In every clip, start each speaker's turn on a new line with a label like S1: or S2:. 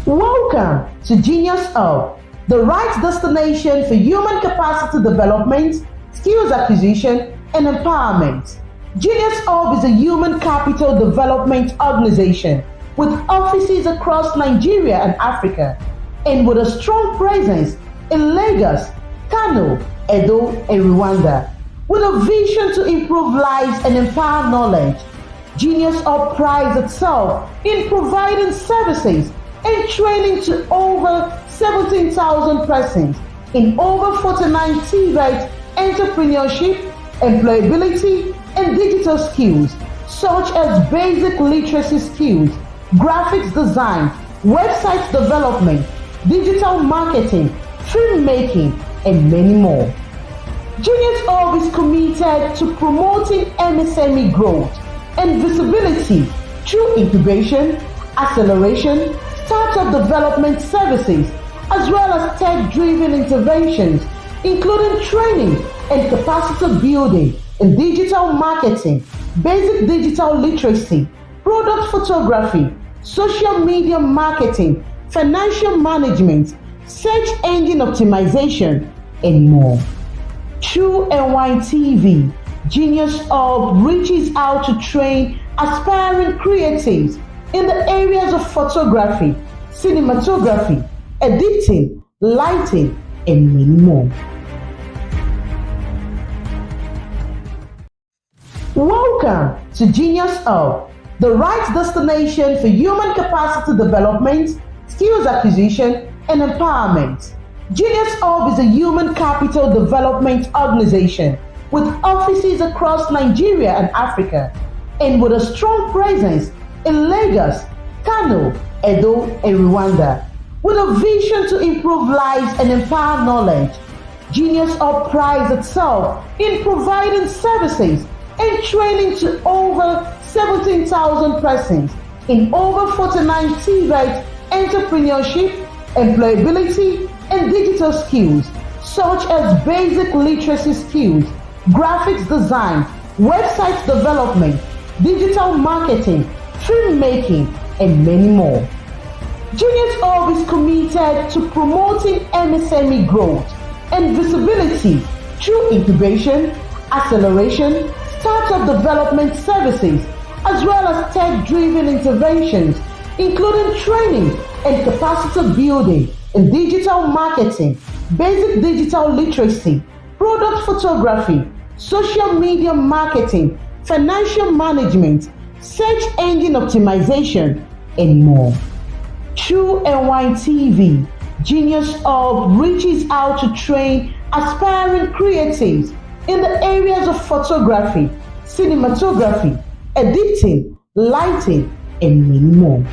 S1: Welcome to Genius Hub, the right destination for human capacity development, skills acquisition, and empowerment. Genius Hub is a human capital development organization with offices across Nigeria and Africa, and with a strong presence in Lagos, Kano, Edo, and Rwanda. With a vision to improve lives and empower knowledge, Genius Hub prides itself in providing services and training to over 17,000 persons in over 49 TVET entrepreneurship, employability, and digital skills such as basic literacy skills, graphics design, website development, digital marketing, filmmaking, and many more. Genius Hub is committed to promoting MSME growth and visibility through incubation, acceleration, startup development services, as well as tech-driven interventions, including training and capacity building in digital marketing, basic digital literacy, product photography, social media marketing, financial management, search engine optimization, and more. Through NYTV, Genius Hub reaches out to train aspiring creatives in the areas of photography, cinematography, editing, lighting, and many more. Welcome to Genius Hub, the right destination for human capacity development, skills acquisition, and empowerment. Genius Hub is a human capital development organization with offices across Nigeria and Africa, and with a strong presence in Lagos, Kano, Edo, and Rwanda. With a vision to improve lives and empower knowledge, Genius Hub prides itself in providing services and training to over 17,000 persons in over 49 TVET entrepreneurship, employability, and digital skills such as basic literacy skills, graphics design, website development, digital marketing, filmmaking, and many more. Genius Hub is committed to promoting MSME growth and visibility through incubation, acceleration, startup development services, as well as tech-driven interventions, including training and capacity building in digital marketing, basic digital literacy, product photography, social media marketing, financial management, search engine optimization, and more. Through NYTV, Genius Hub reaches out to train aspiring creatives in the areas of photography, cinematography, editing, lighting, and many more.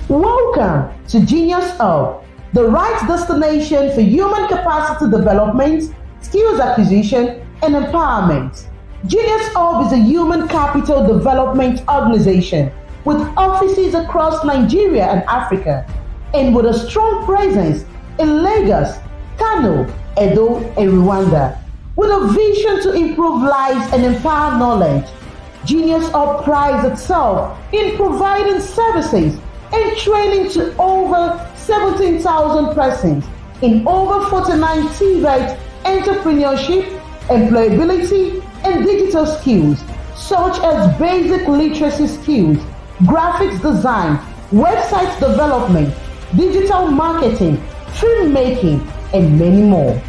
S1: Welcome to Genius Hub, the right destination for human capacity development, skills acquisition, and empowerment. Genius Hub is a human capital development organization with offices across Nigeria and Africa, and with a strong presence in Lagos, Kano, Edo, and Rwanda. With a vision to improve lives and empower knowledge, Genius Hub prides itself in providing services and training to over 17,000 persons in over 49 TVET entrepreneurship, employability, and digital skills such as basic literacy skills, graphics design, website development, digital marketing, filmmaking, and many more.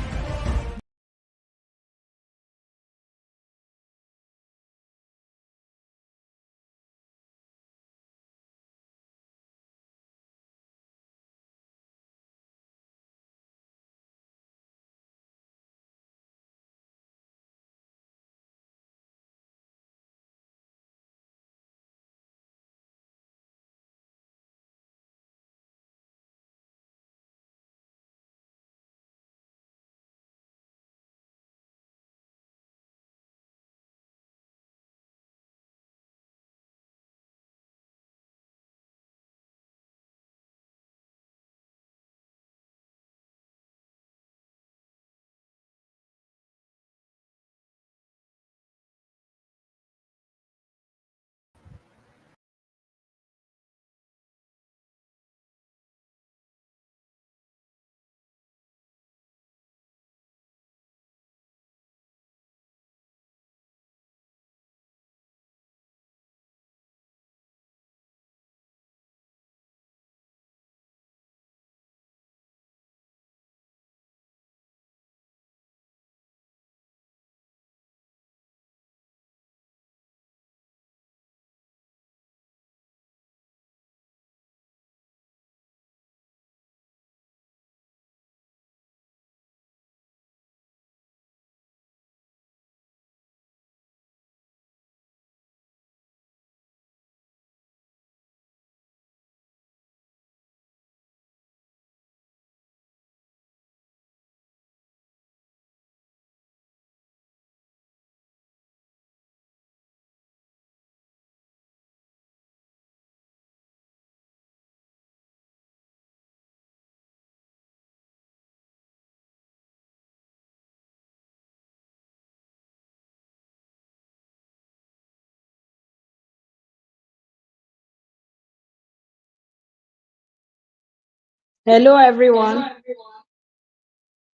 S2: Hello, everyone.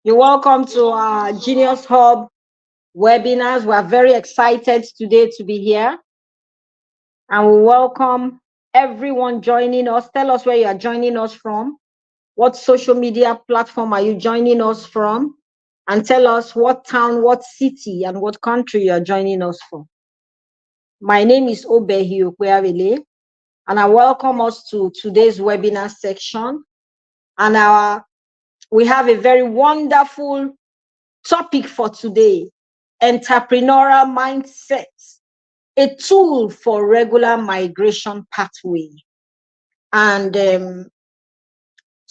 S2: You're welcome to our Genius Hub webinars. We are very excited today to be here. And we welcome everyone joining us. Tell us where you are joining us from. What social media platform are you joining us from? And tell us what town, what city, and what country you are joining us from. My name is Obehi Okweyawele, and I welcome us to today's webinar section. And we have a very wonderful topic for today: entrepreneurial mindset, a tool for regular migration pathway. And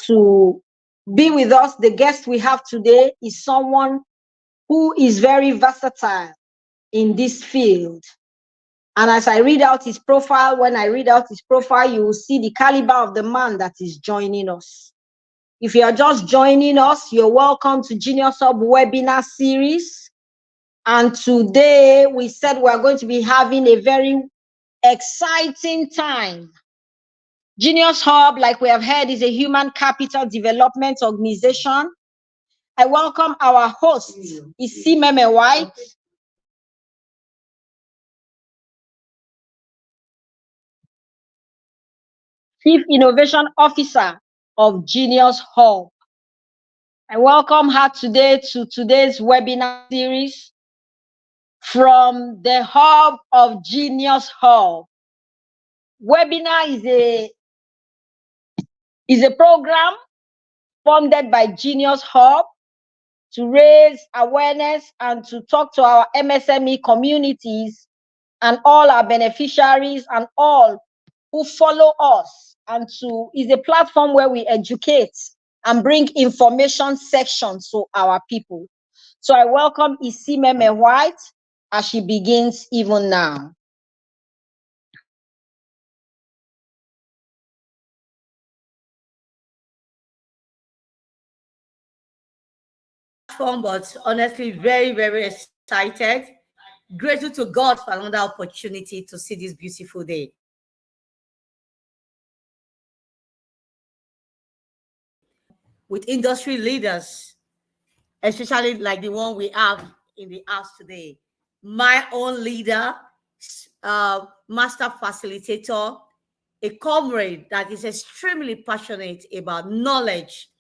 S2: to be with us, the guest we have today is someone who is very versatile in this field. And as I read out his profile, when I read out his profile, you will see the caliber of the man that is joining us. If you are just joining us, you're welcome to Genius Hub webinar series. And today we said we're going to be having a very exciting time. Genius Hub, like we have heard, is a human capital development organization. I welcome our host, Isimeme Whyte. Chief Innovation Officer of Genius Hub. I welcome her today to today's webinar series from the Hub of Genius Hub. Webinar is a program funded by Genius Hub to raise awareness and to talk to our MSME communities and all our beneficiaries and all who follow us, and is a platform where we educate and bring information sections to our people. So I welcome Isimeme Whyte as she begins even now.
S3: But honestly, very, very excited. Grateful to God for another opportunity to see this beautiful day. With industry leaders, especially like the one we have in the house today. My own leader, master facilitator, a comrade that is extremely passionate about knowledge,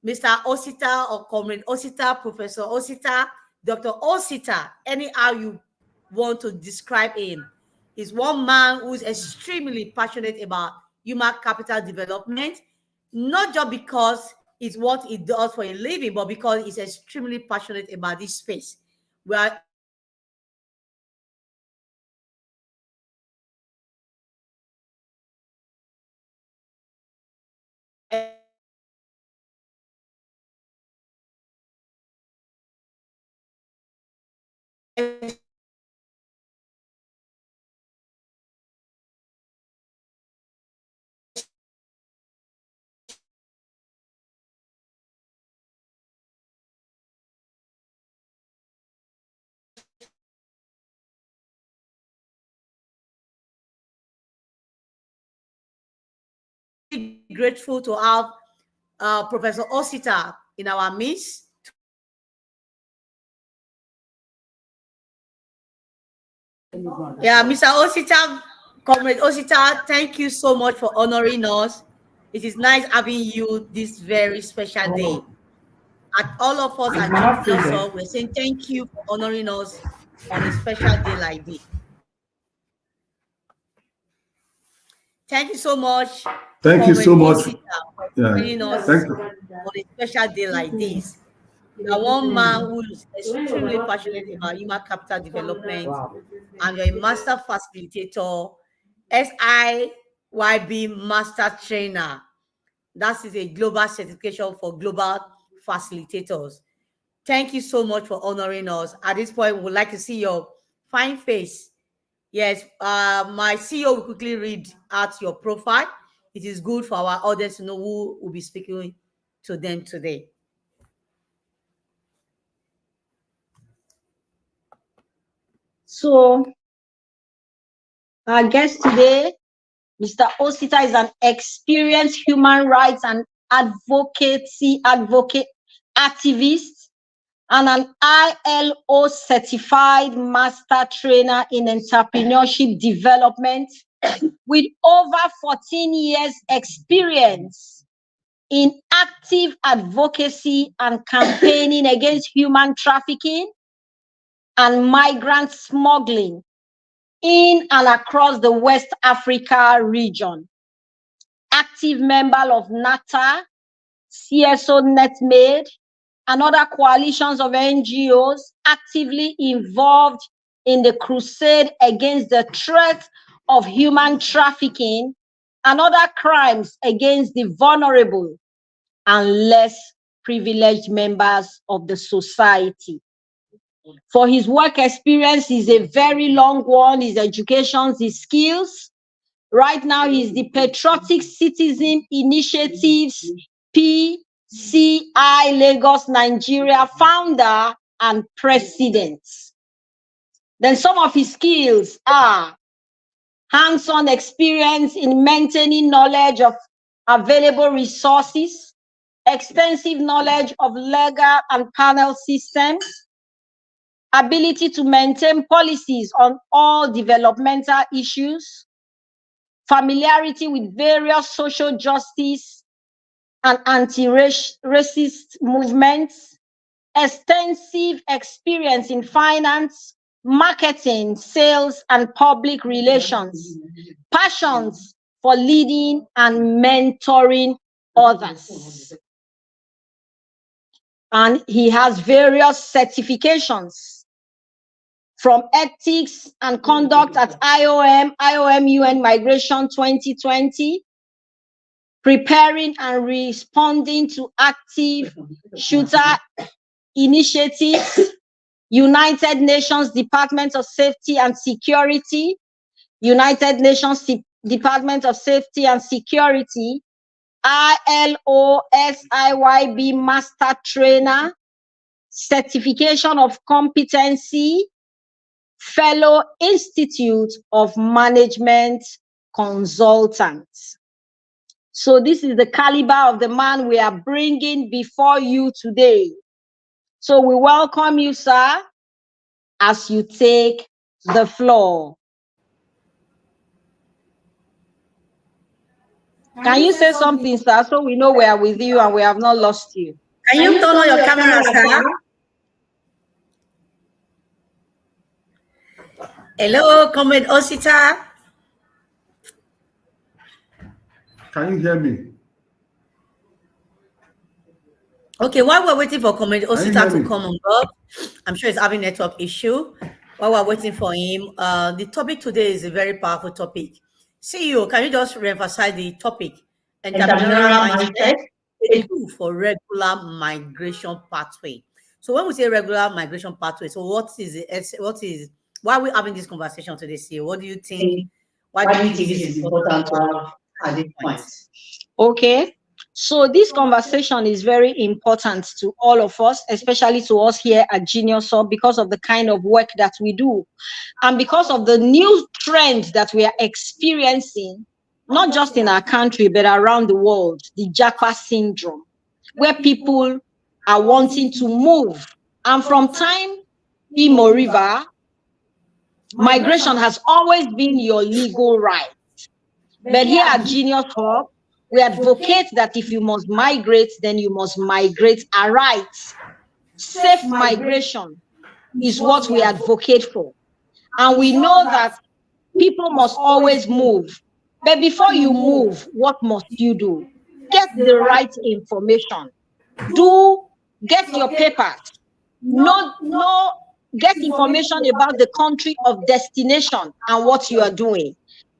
S3: Mr. Osita or Comrade Osita, Professor Osita, Dr. Osita, anyhow you want to describe him, is one man who is extremely passionate about human capital development, not just because it's what he does for a living, but because he's extremely passionate about this space. We are grateful to have Professor Osita in our midst. Yeah, Mr. Osita, Comrade Osita, thank you so much for honoring us. It is nice having you this very special day. At all of us at Genius Hub, we're saying thank you for honoring us on a special day like this. Thank you so much.
S4: Thank you so much.
S3: For joining us on a special day like this. You are one man who is extremely passionate about human capital development, and you're a master facilitator, SIYB master trainer. That is a global certification for global facilitators. Thank you so much for honoring us. At this point, we would like to see your fine face. Yes, my CEO will quickly read out your profile. It is good for our audience to know who will be speaking to them today.
S2: So our guest today, Mr. Osita, is an experienced human rights and advocate, activist, and an ILO certified master trainer in entrepreneurship development with over 14 years experience in active advocacy and campaigning against human trafficking and migrant smuggling in and across the West Africa region. Active member of NATA, CSO NetMade, and other coalitions of NGOs actively involved in the crusade against the threat of human trafficking and other crimes against the vulnerable and less privileged members of the society. For his work experience is a very long one, his education, his skills. Right now, he's the Patriotic Citizen Initiatives PCI Lagos, Nigeria founder and president. Then some of his skills are hands-on experience in maintaining knowledge of available resources, extensive knowledge of legal and panel systems, ability to maintain policies on all developmental issues, familiarity with various social justice and anti-racist movements, extensive experience in finance, marketing, sales, and public relations, passions for leading and mentoring others. And he has various certifications from ethics and conduct at IOM UN Migration 2020, preparing and responding to active shooter initiatives, United Nations Department of Safety and Security, United Nations Department of Safety and Security, ILO SIYB Master Trainer, Certification of Competency, Fellow Institute of Management Consultants. So this is the caliber of the man we are bringing before you today. So we welcome you, sir, as you take the floor. Can you say something, sir, so we know we are with you and we have not lost you?
S3: Can you turn on your camera, sir? Hello, Comrade Osita.
S4: Can you hear me?
S3: Okay, while we're waiting for Comrade Osita to come on board, I'm sure he's having a network issue. While we're waiting for him, the topic today is a very powerful topic. CEO, can you just reemphasize the topic? Entrepreneurial mindset, a tool for regular migration pathway. So when we say regular migration pathway, so what is why are we having this conversation today, CEO? What do you think? Why do you think this is important to have at this point?
S2: Okay. So this conversation is very important to all of us, especially to us here at Genius Hub, because of the kind of work that we do and because of the new trend that we are experiencing, not just in our country, but around the world, the Japa syndrome, where people are wanting to move. And from time immemorial, migration has always been your legal right. But here at Genius Hub, we advocate that if you must migrate, then you must migrate aright. Safe migration is what we advocate for. And we know that people must always move. But before you move, what must you do? Get the right information. Get your papers. Get information about the country of destination and what you are doing.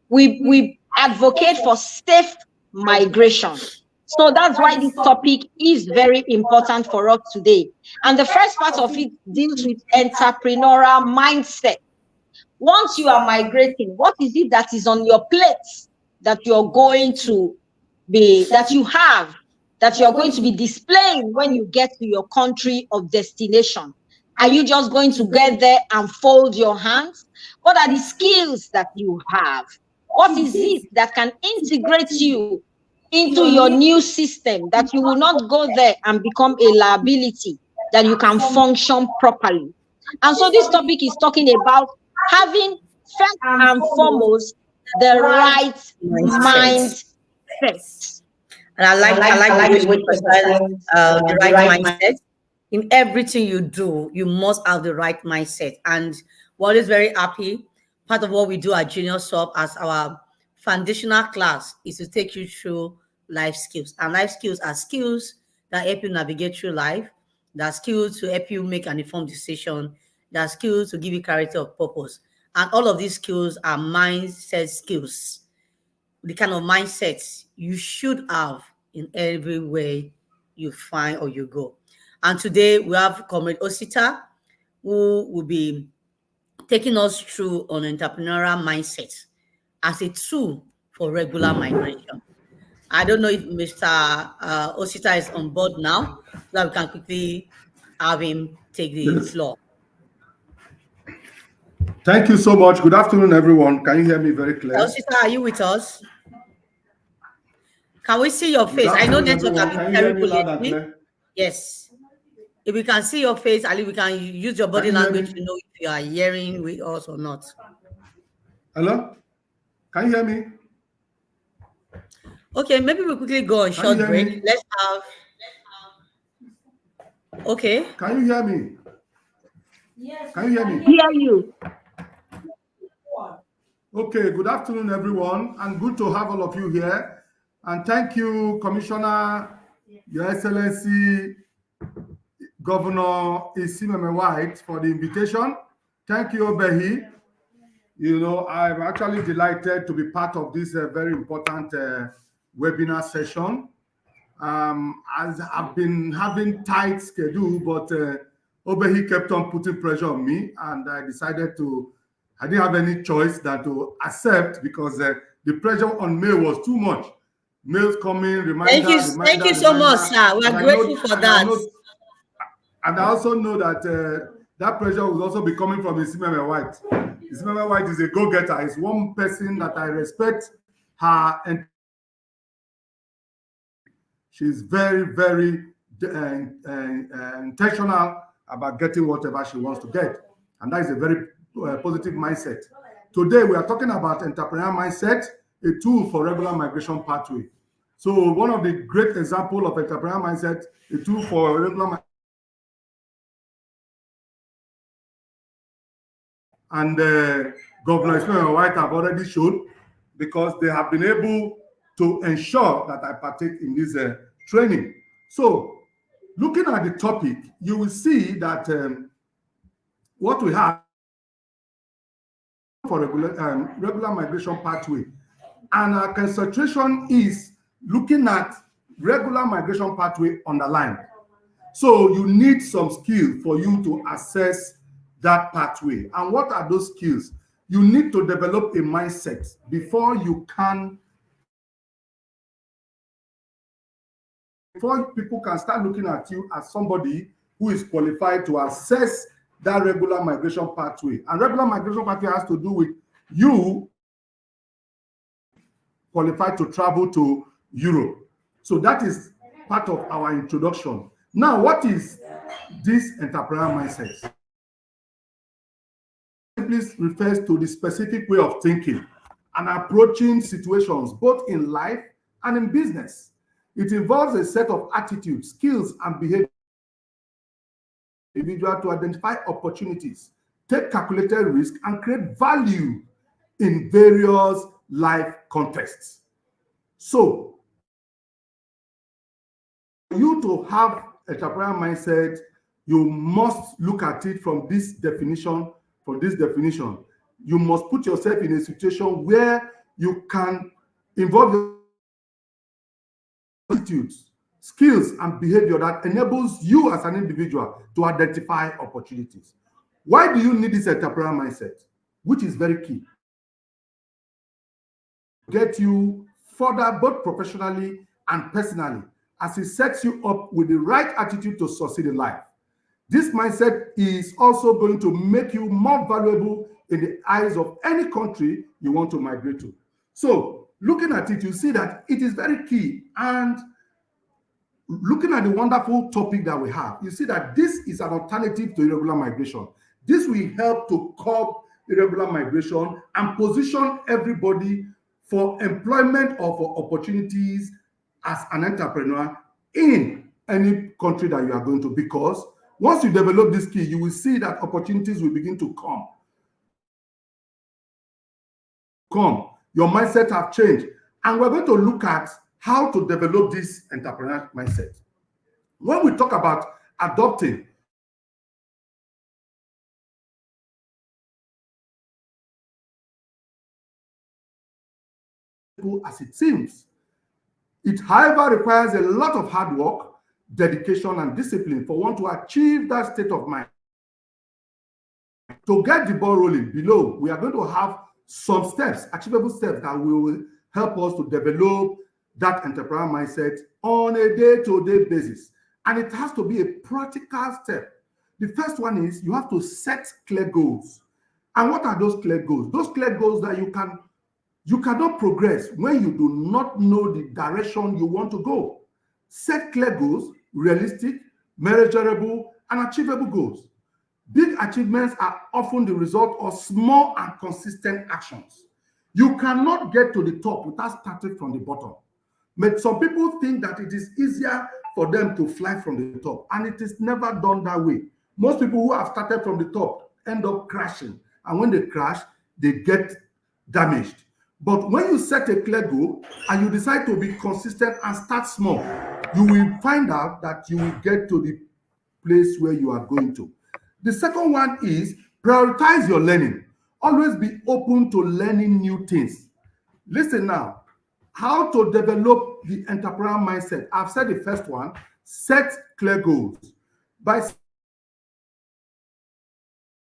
S2: We advocate for safe migration. So that's why this topic is very important for us today. And the first part of it deals with entrepreneurial mindset. Once you are migrating, what is it that is on your plate that you're going to be, that you are going to be displaying when you get to your country of destination? Are you just going to get there and fold your hands? What are the skills that you have? What is it that can integrate you into your new system, that you will not go there and become a liability, that you can function properly. And so this topic is talking about having, first and foremost, the right mindset.
S3: And I like the way she emphasized the right mindset. In everything you do, you must have the right mindset. And what is very happy, part of what we do at Genius Hub as our foundational class is to take you through life skills. And life skills are skills that help you navigate through life. There are skills to help you make an informed decision. There are skills to give you clarity of purpose. And all of these skills are mindset skills. The kind of mindset you should have in every way you find or you go. And today we have Comrade Osita, who will be taking us through an entrepreneurial mindset as a tool for regular migration. I don't know if Mr. Osita is on board now, so that we can quickly have him take the floor.
S4: Thank you so much. Good afternoon, everyone. Can you hear me very clear?
S3: Osita, are you with us? Can we see your face? I know network have been terrible lately. Yes. If we can see your face, at least we can use your body language to know if you are hearing with us or not.
S4: Hello? Can you hear me?
S3: Okay, maybe we'll quickly go on short break. Let's have. Okay.
S4: Can you hear me? Yes. Can you hear me?
S2: Hear you.
S4: Okay, good afternoon, everyone, and good to have all of you here. And thank you, Commissioner, Your Excellency, Governor Isimeme Whyte, for the invitation. Thank you, Obehi. You know, I'm actually delighted to be part of this very important webinar session. As I've been having tight schedule, but Obehi kept on putting pressure on me, and I decided I didn't have any choice than to accept, because the pressure on mail was too much. Mails coming, reminders.
S3: Thank you so much, sir. We are grateful for that.
S4: And I also know that that pressure will also be coming from Isimeme Whyte. Isimeme Whyte is a go-getter. It's one person that I respect her, and she's very, very intentional about getting whatever she wants to get. And that is a very positive mindset. Today, we are talking about entrepreneurial mindset, a tool for regular migration pathway. So one of the great examples of entrepreneurial mindset, a tool for regular migration. And Governor Isimeme Whyte have already showed, because they have been able to ensure that I partake in this training. So looking at the topic, you will see that what we have for regular migration pathway, and our concentration is looking at regular migration pathway underlined. So you need some skill for you to assess that pathway. And what are those skills? You need to develop a mindset before people can start looking at you as somebody who is qualified to assess that regular migration pathway. And regular migration pathway has to do with you qualified to travel to Europe. So that is part of our introduction. Now, what is this entrepreneurial mindset? This refers to the specific way of thinking and approaching situations, both in life and in business. It involves a set of attitudes, skills, and behavior individual to identify opportunities, take calculated risk, and create value in various life contexts. So, for you to have a entrepreneurial mindset, you must look at it from this definition. You must put yourself in a situation where you can involve your attitudes, skills, and behavior that enables you as an individual to identify opportunities. Why do you need this entrepreneurial mindset? Which is very key. Get you further both professionally and personally, as it sets you up with the right attitude to succeed in life. This mindset is also going to make you more valuable in the eyes of any country you want to migrate to. So looking at it, you see that it is very key. And looking at the wonderful topic that we have, you see that this is an alternative to irregular migration. This will help to curb irregular migration and position everybody for employment or for opportunities as an entrepreneur in any country that you are going to, because once you develop this skill, you will see that opportunities will begin to come. Your mindset have changed. And we're going to look at how to develop this entrepreneurial mindset. When we talk about adopting as it seems, it, however, requires a lot of hard work, dedication, and discipline for one to achieve that state of mind. To get the ball rolling, below, we are going to have some steps, achievable steps, that will help us to develop that entrepreneurial mindset on a day-to-day basis. And it has to be a practical step. The first one is you have to set clear goals. And what are those clear goals? Those clear goals that you cannot progress when you do not know the direction you want to go. Set clear goals, realistic, measurable, and achievable goals. Big achievements are often the result of small and consistent actions. You cannot get to the top without starting from the bottom. But some people think that it is easier for them to fly from the top, and it is never done that way. Most people who have started from the top end up crashing, and when they crash, they get damaged. But when you set a clear goal and you decide to be consistent and start small, you will find out that you will get to the place where you are going to. The second one is prioritize your learning. Always be open to learning new things. Listen now, how to develop the entrepreneurial mindset. I've said the first one, set clear goals. By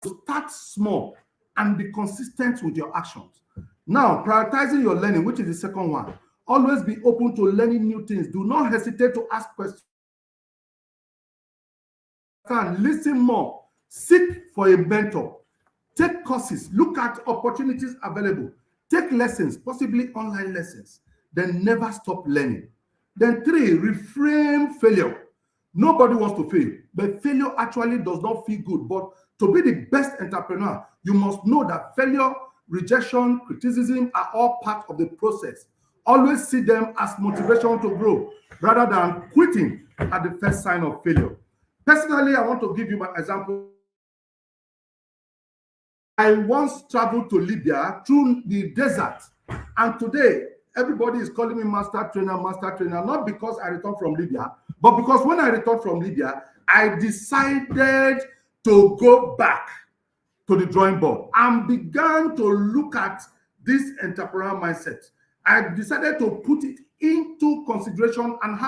S4: start small and be consistent with your actions. Now, prioritizing your learning, which is the second one. Always be open to learning new things. Do not hesitate to ask questions. Listen more. Seek for a mentor. Take courses. Look at opportunities available. Take lessons, possibly online lessons. Then never stop learning. Then 3, reframe failure. Nobody wants to fail, but failure actually does not feel good. But to be the best entrepreneur, you must know that failure, rejection, criticism are all part of the process. Always see them as motivation to grow rather than quitting at the first sign of failure. Personally, I want to give you my example. I once traveled to Libya through the desert, and today everybody is calling me master trainer, not because I returned from Libya, but because when I returned from Libya, I decided to go back to the drawing board and began to look at this entrepreneurial mindset. I decided to put it into consideration and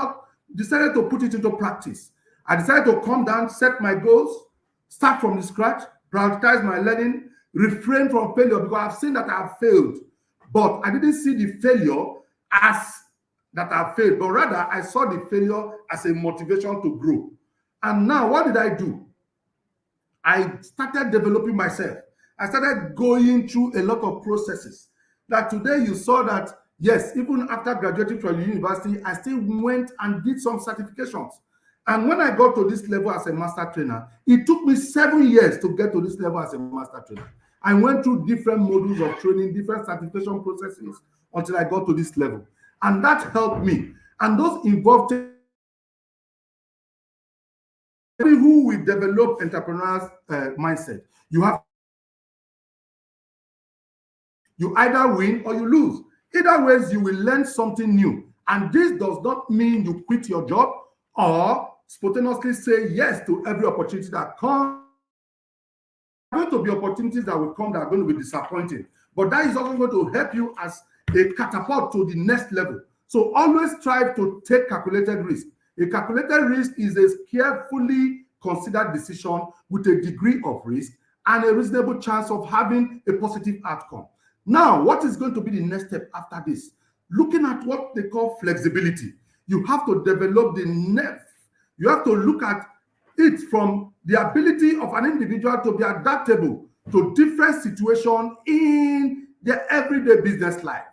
S4: decided to put it into practice. I decided to come down, set my goals, start from the scratch, prioritize my learning, refrain from failure, because I've seen that I've failed. But I didn't see the failure as that I failed, but rather I saw the failure as a motivation to grow. And now what did I do? I started developing myself. I started going through a lot of processes. That today you saw that, yes, even after graduating from university, I still went and did some certifications. And when I got to this level as a master trainer, it took me 7 years to get to this level as a master trainer. I went through different modules of training, different certification processes until I got to this level. And that helped me. And those involved who will develop entrepreneurial mindset. You either win or you lose. Either ways, you will learn something new. And this does not mean you quit your job or spontaneously say yes to every opportunity that comes. There are going to be opportunities that will come that are going to be disappointing. But that is also going to help you as a catapult to the next level. So always strive to take calculated risk. A calculated risk is a carefully considered decision with a degree of risk and a reasonable chance of having a positive outcome. Now, what is going to be the next step after this? Looking at what they call flexibility. You have to develop the nerve. You have to look at it from the ability of an individual to be adaptable to different situations in their everyday business life.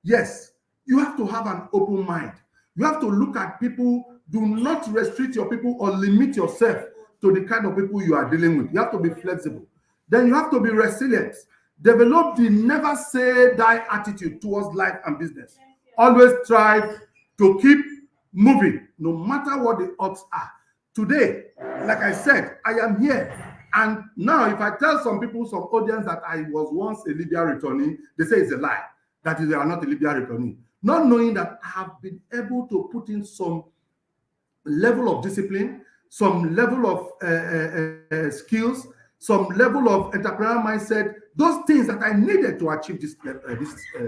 S4: Yes, You have to have an open mind. You have to look at people. Do not restrict your people or limit yourself to the kind of people you are dealing with. You have to be flexible. Then you have to be resilient. Develop the never say die attitude towards life and business. Always strive to keep moving, no matter what the odds are. Today, like I said, I am here. And now, if I tell some people, some audience, that I was once a Libya returnee, they say it's a lie. That is, they are not a Libya returnee. Not knowing that I have been able to put in some level of discipline, some level of skills, some level of entrepreneurial mindset, those things that I needed to achieve this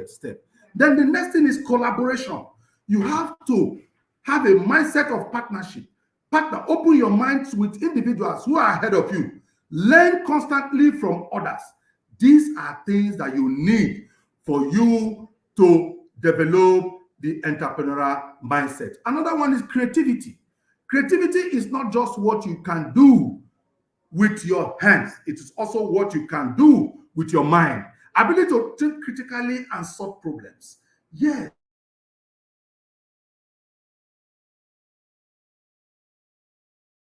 S4: step. Then the next thing is collaboration. You have to have a mindset of partnership. Partner, open your minds with individuals who are ahead of you. Learn constantly from others. These are things that you need for you to develop the entrepreneurial mindset. Another one is creativity. Creativity is not just what you can do with your hands. It is also what you can do with your mind. Ability to think critically and solve problems. Yes.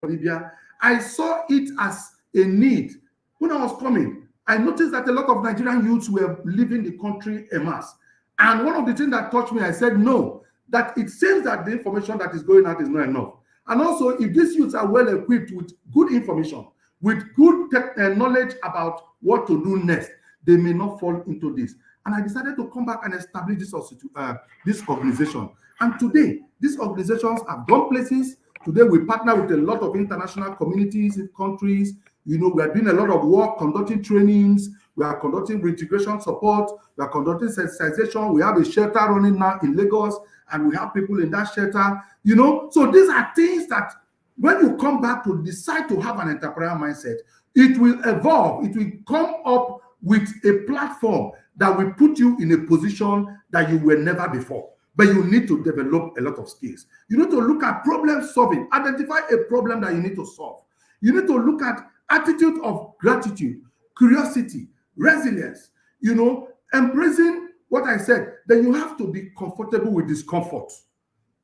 S4: Libya, I saw it as a need. When I was coming, I noticed that a lot of Nigerian youths were leaving the country en masse. And one of the things that touched me, I said, no, that it seems that the information that is going out is not enough. And also, if these youths are well equipped with good information, with good knowledge about what to do next, they may not fall into this. And I decided to come back and establish this organization. And today, these organizations have gone places. Today, we partner with a lot of international communities in countries. You know, we are doing a lot of work, conducting trainings. We are conducting reintegration support. We are conducting sensitization. We have a shelter running now in Lagos, and we have people in that shelter. You know, so these are things that when you come back to decide to have an entrepreneurial mindset, it will evolve. It will come up with a platform that will put you in a position that you were never before. But you need to develop a lot of skills. You need to look at problem solving, identify a problem that you need to solve. You need to look at attitude of gratitude, curiosity, resilience, you know, embracing what I said. Then you have to be comfortable with discomfort.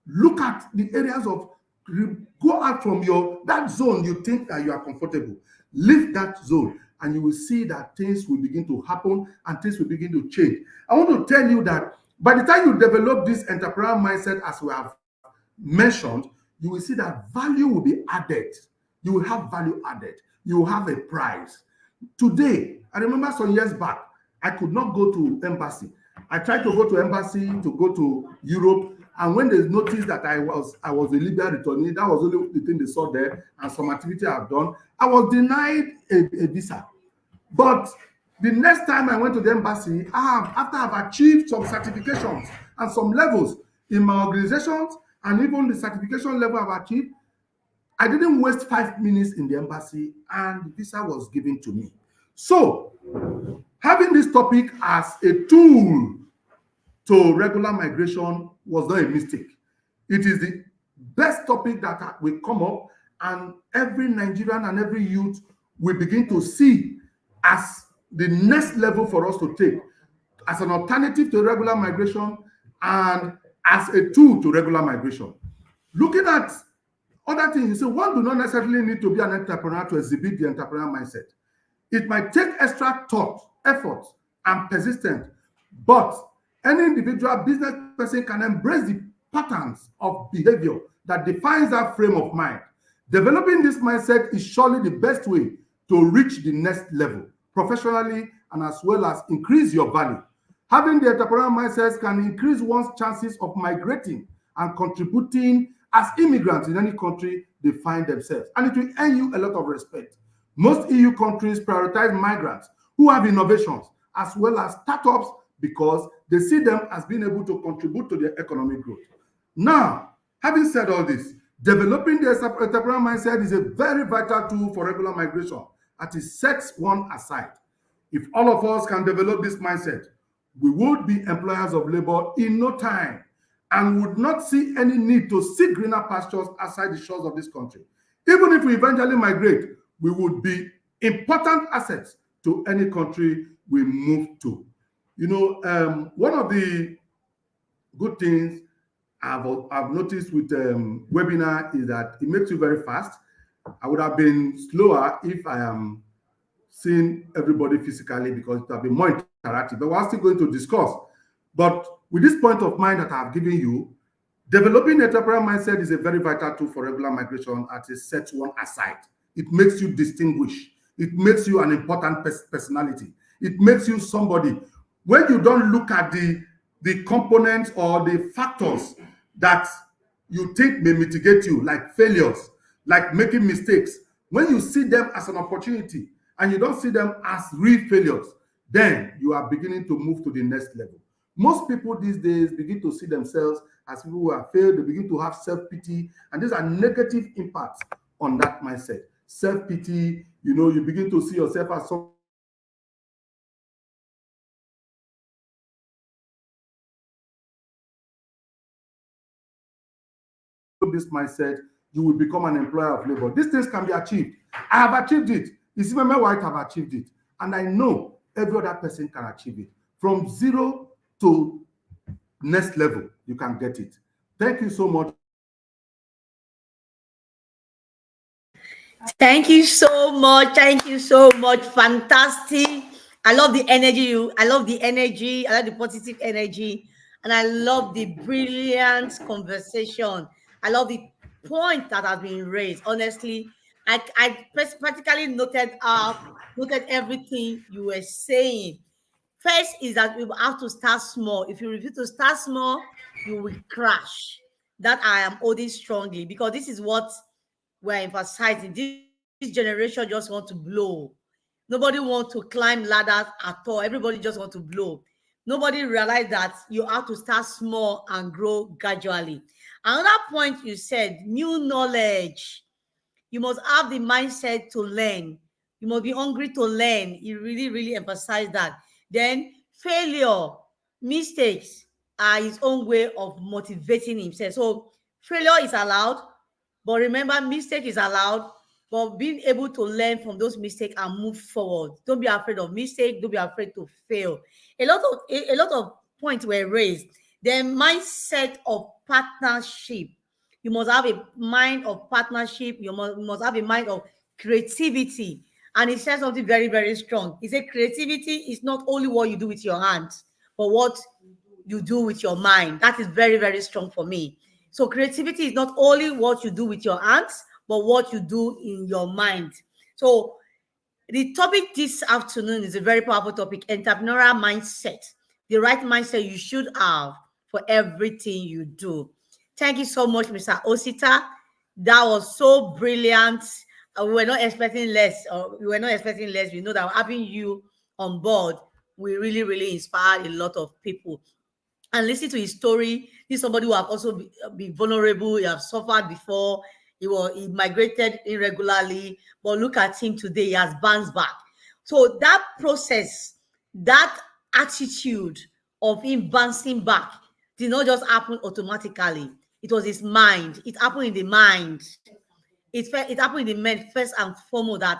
S4: Look at the areas of, go out from that zone you think that you are comfortable. Leave that zone and you will see that things will begin to happen and things will begin to change. I want to tell you that by the time you develop this entrepreneurial mindset, as we have mentioned, you will see that value will be added. You will have value added. You will have a prize. Today, I remember some years back, I could not go to embassy. I tried to go to embassy, to go to Europe, and when they noticed that I was a Libya returnee, that was only the thing they saw there, and some activity I've done, I was denied a visa. But the next time I went to the embassy, after I've achieved some certifications and some levels in my organizations, and even the certification level I've achieved, I didn't waste 5 minutes in the embassy, and the visa was given to me. So, having this topic as a tool to regular migration was not a mistake. It is the best topic that will come up, and every Nigerian and every youth will begin to see as the next level for us to take, as an alternative to regular migration and as a tool to regular migration. Looking at other things, you say one do not necessarily need to be an entrepreneur to exhibit the entrepreneurial mindset. It might take extra thought, effort, and persistence, but any individual business person can embrace the patterns of behavior that defines that frame of mind. Developing this mindset is surely the best way to reach the next level professionally and as well as increase your value. Having the entrepreneurial mindset can increase one's chances of migrating and contributing as immigrants in any country they find themselves, and it will earn you a lot of respect. Most EU countries prioritize migrants who have innovations as well as startups because they see them as being able to contribute to their economic growth. Now, having said all this, developing the entrepreneurial mindset is a very vital tool for regular migration, as it sets one aside. If all of us can develop this mindset, we would be employers of labor in no time and would not see any need to seek greener pastures outside the shores of this country. Even if we eventually migrate, we would be important assets to any country we move to. You know, one of the good things I've noticed with webinar is that it makes you very fast. I would have been slower if I am seeing everybody physically because it would have been more interactive. But we're still going to discuss. But with this point of mind that I've given you, developing entrepreneurial mindset is a very vital tool for regular migration as a set one aside. It makes you distinguish. It makes you an important personality. It makes you somebody. When you don't look at the components or the factors that you think may mitigate you, like failures, like making mistakes, when you see them as an opportunity and you don't see them as real failures, then you are beginning to move to the next level. Most people these days begin to see themselves as people who have failed. They begin to have self-pity, and these are negative impacts on that mindset. Self-pity, you begin to see yourself as some this mindset, you will become an employer of labor. These things can be achieved. I have achieved it. Isimeme Whyte have achieved it. And I know every other person can achieve it. From zero to next level, you can get it. Thank you so much.
S3: Thank you so much. Thank you so much. Fantastic. I love the energy. I love the energy. I love the positive energy. And I love the brilliant conversation. I love the point that has been raised. Honestly, I practically noted everything you were saying. First is that we have to start small. If you refuse to start small, you will crash. That I am holding strongly because this is what we're emphasizing. This generation just want to blow. Nobody want to climb ladders at all. Everybody just want to blow. Nobody realize that you have to start small and grow gradually. Another point you said, new knowledge. You must have the mindset to learn. You must be hungry to learn. You really, really emphasize that. Then failure, mistakes are his own way of motivating himself. So failure is allowed, but remember, mistake is allowed, but being able to learn from those mistakes and move forward. Don't be afraid of mistake. Don't be afraid to fail. A lot of points were raised. The mindset of partnership. You must have a mind of partnership. You must have a mind of creativity. And he said something very, very strong. He said creativity is not only what you do with your hands, but what you do with your mind. That is very, very strong for me. So creativity is not only what you do with your hands, but what you do in your mind. So the topic this afternoon is a very powerful topic, entrepreneurial mindset. The right mindset you should have for everything you do. Thank you so much, Mr. Osita. That was so brilliant. We were not expecting less. We know that having you on board will really, really inspire a lot of people. And listen to his story. He's somebody who have also been vulnerable. He have suffered before. He migrated irregularly, but look at him today. He has bounced back. So that process, that attitude of him bouncing back did not just happen automatically. It was his mind. It happened in the mind. It happened in the mind first and foremost that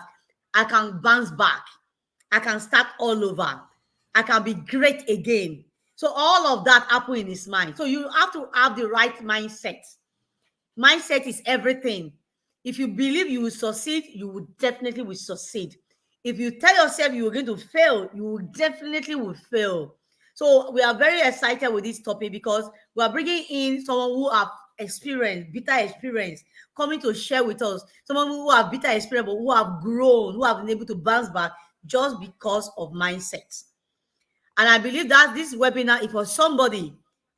S3: I can bounce back. I can start all over. I can be great again. So all of that happened in his mind. So you have to have the right mindset. Mindset is everything. If you believe you will succeed, you will definitely will succeed. If you tell yourself you are going to fail, you will definitely will fail. So we are very excited with this topic because we are bringing in someone who have experience, bitter experience, coming to share with us. Someone who have bitter experience, but who have grown, who have been able to bounce back just because of mindset. And I believe that this webinar is for somebody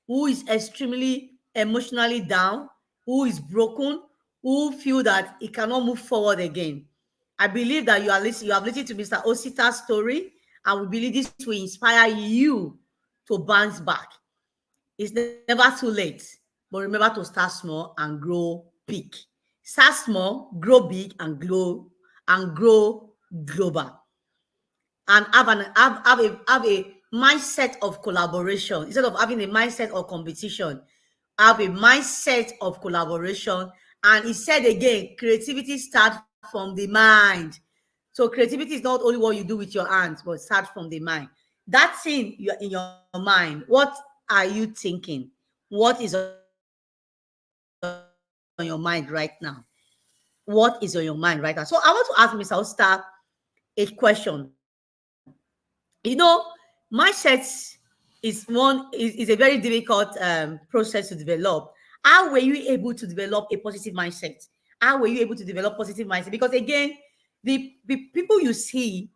S3: who is extremely emotionally down, who is broken, who feel that he cannot move forward again. I believe that you have listened to Mr. Osita's story, and we believe this will inspire you to bounce back. It's never too late, but remember to start small and grow big. Start small, grow big, and grow global. And have a mindset of collaboration instead of having a mindset of competition. Have a mindset of collaboration. And he said again, creativity starts from the mind. So creativity is not only what you do with your hands, but start from the mind. That thing in your mind, what are you thinking? what is on your mind right now? What is on your mind right now? So I want to ask Mr. Osita a question. You know, mindsets is a very difficult process to develop. How were you able to develop a positive mindset? How were you able to develop positive mindset? Because again, the people you see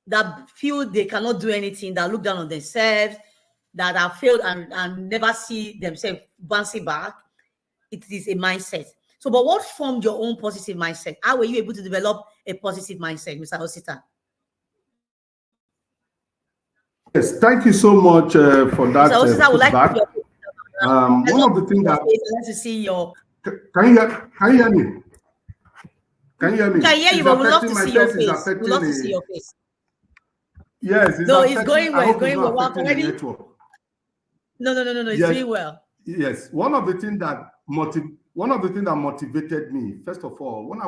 S3: that feel they cannot do anything, that look down on themselves, that have failed and never see themselves bouncing back, it is a mindset. So, but what formed your own positive mindset? How were you able to develop a positive mindset, Mr. Osita?
S4: Yes, thank you so much for that
S3: Mr. Osita, I would like to
S4: feedback. One of the things that
S3: to see your.
S4: can you hear me? Can you hear me?
S3: Can hear you,
S4: It's
S3: but we'd love
S4: affecting
S3: to
S4: my
S3: see your
S4: face. It's
S3: face. We'd
S4: affecting
S3: love to see your face.
S4: Yes, it's
S3: No, it's
S4: affecting.
S3: going
S4: I
S3: well. It's
S4: hope it's
S3: going
S4: not
S3: well.
S4: affecting the network.
S3: No. It's
S4: Yes,
S3: doing well.
S4: yes. One of the things that motivated me, first of all, when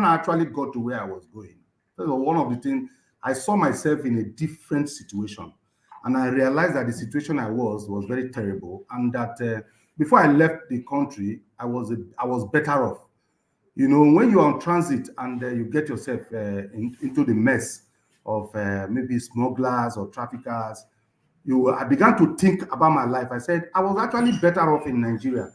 S4: I actually got to where I was going, first of all, one of the things, I saw myself in a different situation, and I realized that the situation I was very terrible, and that before I left the country, I was better off. You know, when you're on transit and you get yourself into the mess of maybe smugglers or traffickers, I began to think about my life. I said I was actually better off in Nigeria.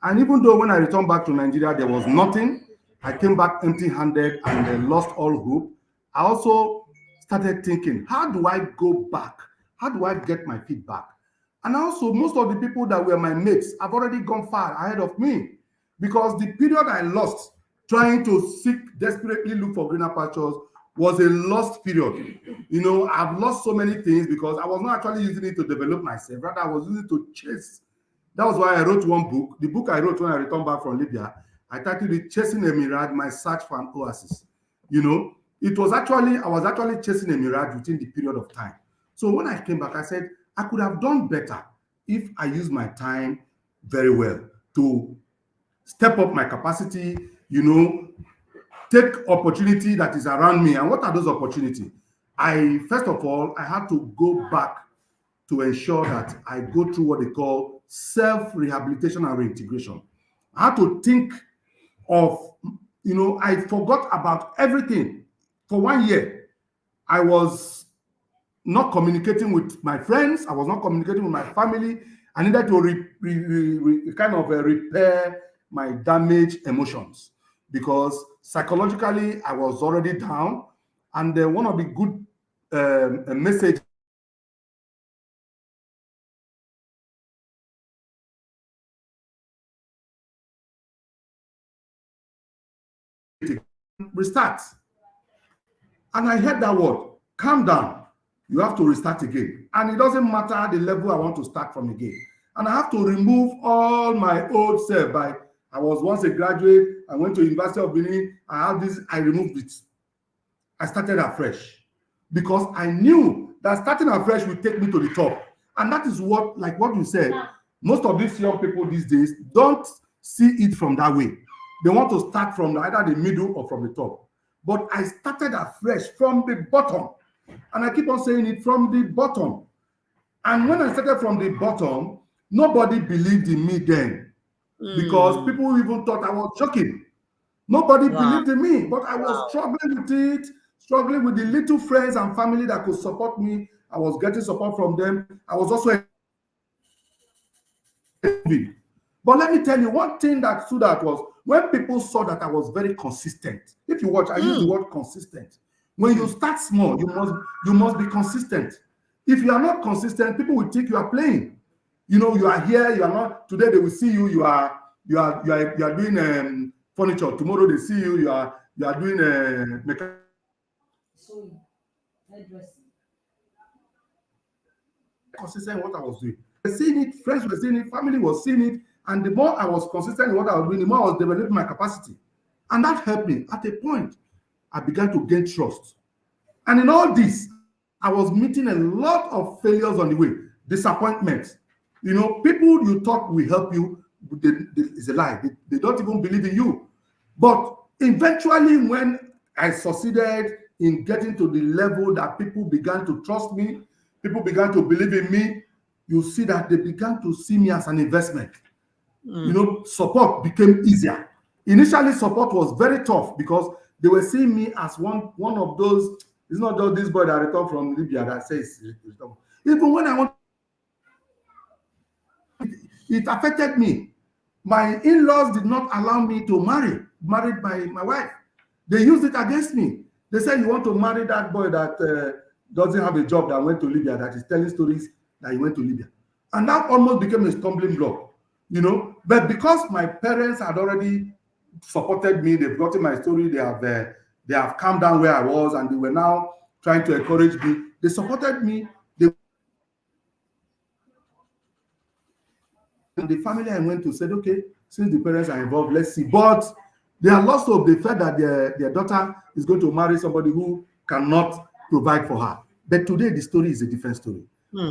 S4: And even though when I returned back to Nigeria, there was nothing, I came back empty-handed and lost all hope. I also started thinking, how do I go back? How do I get my feet back? And also, most of the people that were my mates have already gone far ahead of me, because the period I lost trying to desperately look for greener pastures was a lost period. You know, I've lost so many things because I was not actually using it to develop myself. Rather, I was using it to chase. That was why I wrote one book. The book I wrote when I returned back from Libya, I titled it Chasing a Mirage, My Search for an Oasis. You know, I was actually chasing a mirage within the period of time. So when I came back, I said, I could have done better if I used my time very well to step up my capacity, you know, take opportunity that is around me. And what are those opportunities? First of all, I had to go back to ensure that I go through what they call self-rehabilitation and reintegration. I had to think of, you know, I forgot about everything. For 1 year, I was not communicating with my friends. I was not communicating with my family. I needed to repair my damaged emotions, because psychologically I was already down. And one of the good message restart. And I heard that word, calm down. You have to restart again. And it doesn't matter the level I want to start from again. And I have to remove all my old self. I was once a graduate. I went to University of Benin. I have this. I removed it. I started afresh, because I knew that starting afresh would take me to the top. And that is what, like what you said, most of these young people these days don't see it from that way. They want to start from either the middle or from the top. But I started afresh from the bottom. And I keep on saying it, from the bottom. And when I started from the bottom, nobody believed in me then, because people even thought I was joking. Nobody believed in me, but I was struggling with it, struggling with the little friends and family that could support me. I was getting support from them. I was also moving. But let me tell you, one thing that stood out was when people saw that I was very consistent. If you watch, I use the word consistent. When you start small, you must be consistent. If you are not consistent, people will think you are playing. You know, you are here, you are not. Today they will see you. You are doing furniture. Tomorrow they see you. You are doing mechanical. Consistent in what I was doing. They were seeing it, friends were seeing it, family was seeing it, and the more I was consistent in what I was doing, the more I was developing my capacity. And that helped me. At a point, I began to gain trust. And in all this, I was meeting a lot of failures on the way, disappointments. You know, people you thought will help you, it's a lie. They don't even believe in you. But eventually, when I succeeded in getting to the level that people began to trust me, people began to believe in me, you see that they began to see me as an investment. You know, support became easier. Initially, support was very tough because they were seeing me as one of those. It's not just this boy that returned from Libya that says return. Even when I want, it affected me. My in-laws did not allow me to marry my wife. They used it against me. They said, you want to marry that boy that doesn't have a job, that went to Libya, that is telling stories that he went to Libya. And that almost became a stumbling block, you know. But because my parents had already supported me, they've gotten my story, they have calmed down where I was, and they were now trying to encourage me. They supported me. And the family I went to said, okay, since the parents are involved, let's see. But they are lost hope. They felt that their daughter is going to marry somebody who cannot provide for her. But today, the story is a different story.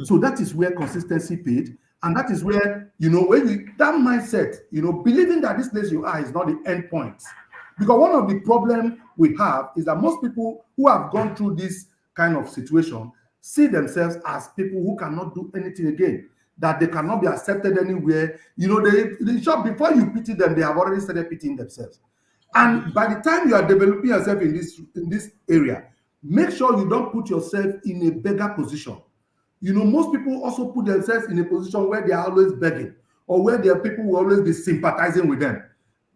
S4: So that is where consistency paid. And that is where, you know, that mindset, you know, believing that this place you are is not the end point. Because one of the problems we have is that most people who have gone through this kind of situation see themselves as people who cannot do anything again, that they cannot be accepted anywhere. You know, they shop, before you pity them, they have already started pitying themselves. And by the time you are developing yourself in this area, make sure you don't put yourself in a beggar position. You know, most people also put themselves in a position where they are always begging, or where their people will always be sympathizing with them.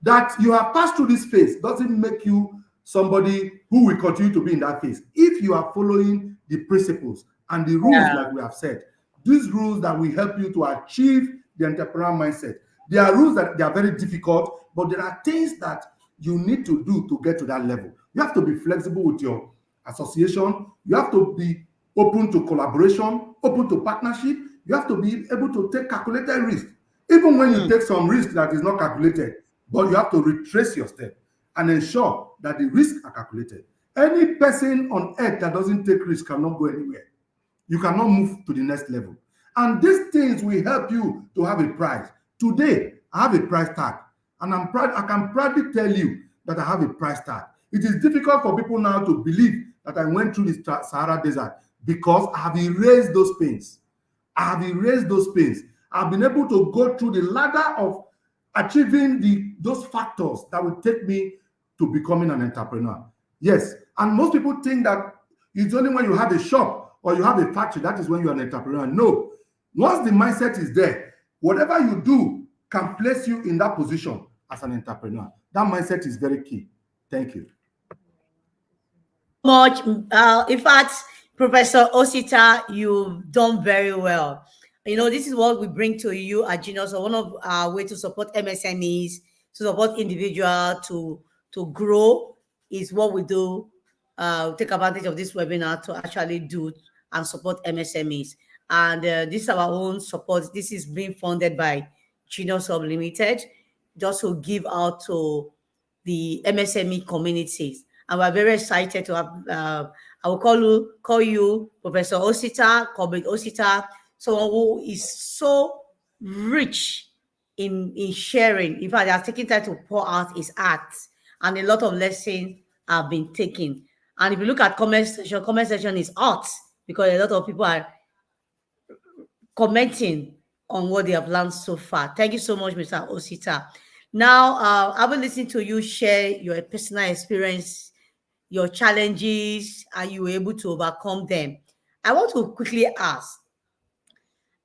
S4: That you have passed through this phase doesn't make you somebody who will continue to be in that phase. If you are following the principles and the rules, like we have said, these rules that will help you to achieve the entrepreneurial mindset. There are rules that they are very difficult, but there are things that you need to do to get to that level. You have to be flexible with your association. You have to be open to collaboration, open to partnership. You have to be able to take calculated risk. Even when you take some risk that is not calculated, but you have to retrace your step and ensure that the risks are calculated. Any person on earth that doesn't take risk cannot go anywhere. You cannot move to the next level. And these things will help you to have a prize. Today, I have a price tag. And I'm proud. I can proudly tell you that I have a price tag. It is difficult for people now to believe that I went through the Sahara Desert because I have erased those pains. I have erased those pains. I've been able to go through the ladder of achieving those factors that will take me to becoming an entrepreneur. Yes. And most people think that it's only when you have a shop or you have a factory that is when you're an entrepreneur. No. Once the mindset is there, whatever you do can place you in that position as an entrepreneur. That mindset is very key. Thank you.
S3: Much. In fact, Professor Osita, you've done very well. You know, this is what we bring to you at Genius. So one of our ways to support MSMEs, to support individuals to grow is what we do. Take advantage of this webinar to actually do and support MSMEs. And this is our own support. This is being funded by Genius Hub Limited, just to give out to the MSME communities. And we're very excited to have, I will call you Professor Osita, Corbett Osita, someone who is so rich in sharing. In fact, they are taking time to pour out his art, and a lot of lessons have been taken. And if you look at comment section is hot because a lot of people are commenting on what they have learned so far. Thank you so much, Mr. Osita. Now, I will listen to you share your personal experience, your challenges, and you were able to overcome them. I want to quickly ask,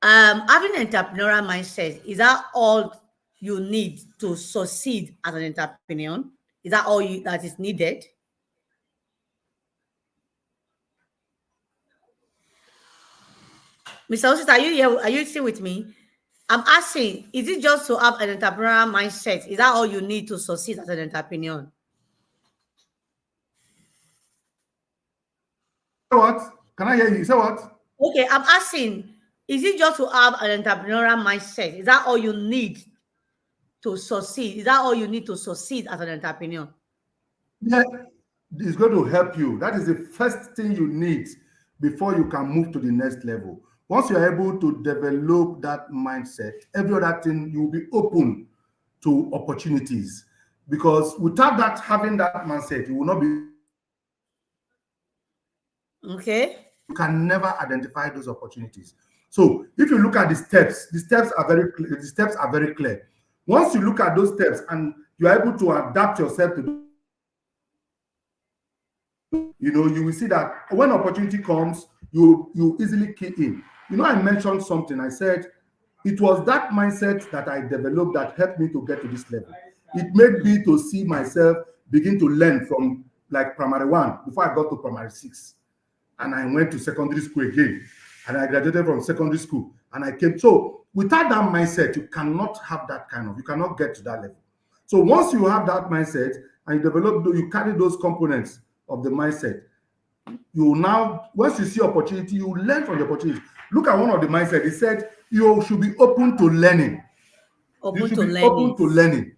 S3: having an entrepreneurial mindset, is that all you need to succeed as an entrepreneur? Is that all that is needed? Mr. Osita, are you here? Are you still with me? I'm asking, is it just to have an entrepreneurial mindset? Is that all you need to succeed as an entrepreneur?
S4: What? Can I hear you? Say what?
S3: Okay, I'm asking, is it just to have an entrepreneurial mindset? Is that all you need to succeed? Is that all you need to succeed as an entrepreneur?
S4: Yeah, it's going to help you. That is the first thing you need before you can move to the next level. Once you are able to develop that mindset, every other thing, you will be open to opportunities. Because without that, having that mindset, you will not be.
S3: Okay.
S4: You can never identify those opportunities. So if you look at the steps are very clear. The steps are very clear. Once you look at those steps and you are able to adapt yourself to, you will see that when opportunity comes, you easily key in. I mentioned something. I said it was that mindset that I developed that helped me to get to this level. It made me to see myself begin to learn from like primary 1 before I got to primary 6. And I went to secondary school again. And I graduated from secondary school. And I came. So without that mindset, you cannot have that you cannot get to that level. So once you have that mindset and you carry those components of the mindset, once you see opportunity, you learn from the opportunity. Look at one of the mindset. He said, you should be open to learning. You should be open to learning.